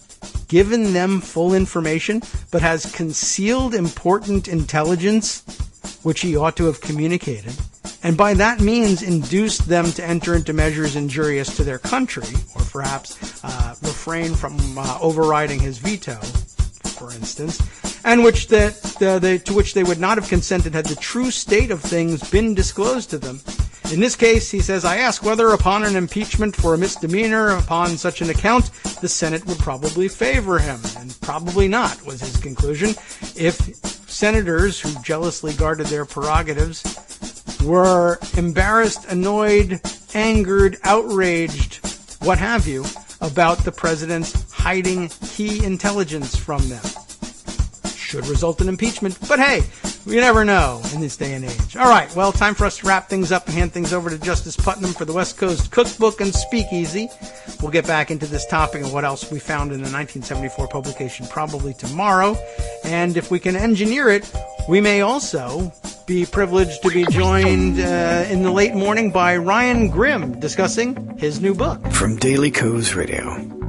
given them full information, but has concealed important intelligence which he ought to have communicated, and by that means induced them to enter into measures injurious to their country, or perhaps refrain from overriding his veto, for instance, and which to which they would not have consented had the true state of things been disclosed to them. In this case, he says, I ask whether upon an impeachment for a misdemeanor, upon such an account, the Senate would probably favor him, and probably not, was his conclusion. If senators who jealously guarded their prerogatives were embarrassed, annoyed, angered, outraged, what have you, about the president's hiding key intelligence from them. Should result in impeachment, but hey, you never know in this day and age. All right, well, time for us to wrap things up and hand things over to Justice Putnam for the West Coast Cookbook and Speakeasy. We'll get back into this topic and what else we found in the 1974 publication probably tomorrow. And if we can engineer it, we may also be privileged to be joined in the late morning by Ryan Grimm discussing his new book. From Daily Kos Radio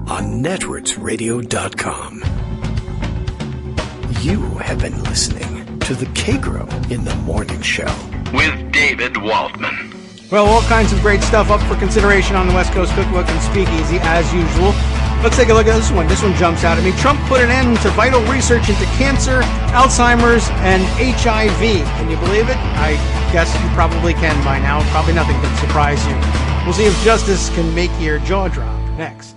on networksradio.com. You have been listening to the Kagro in the Morning Show with David Waldman. Well, all kinds of great stuff up for consideration on the West Coast Cookbook and Speakeasy, as usual. Let's take a look at this one. This one jumps out at me. Trump put an end to vital research into cancer, Alzheimer's, and HIV. Can you believe it? I guess you probably can by now. Probably nothing can surprise you. We'll see if justice can make your jaw drop next.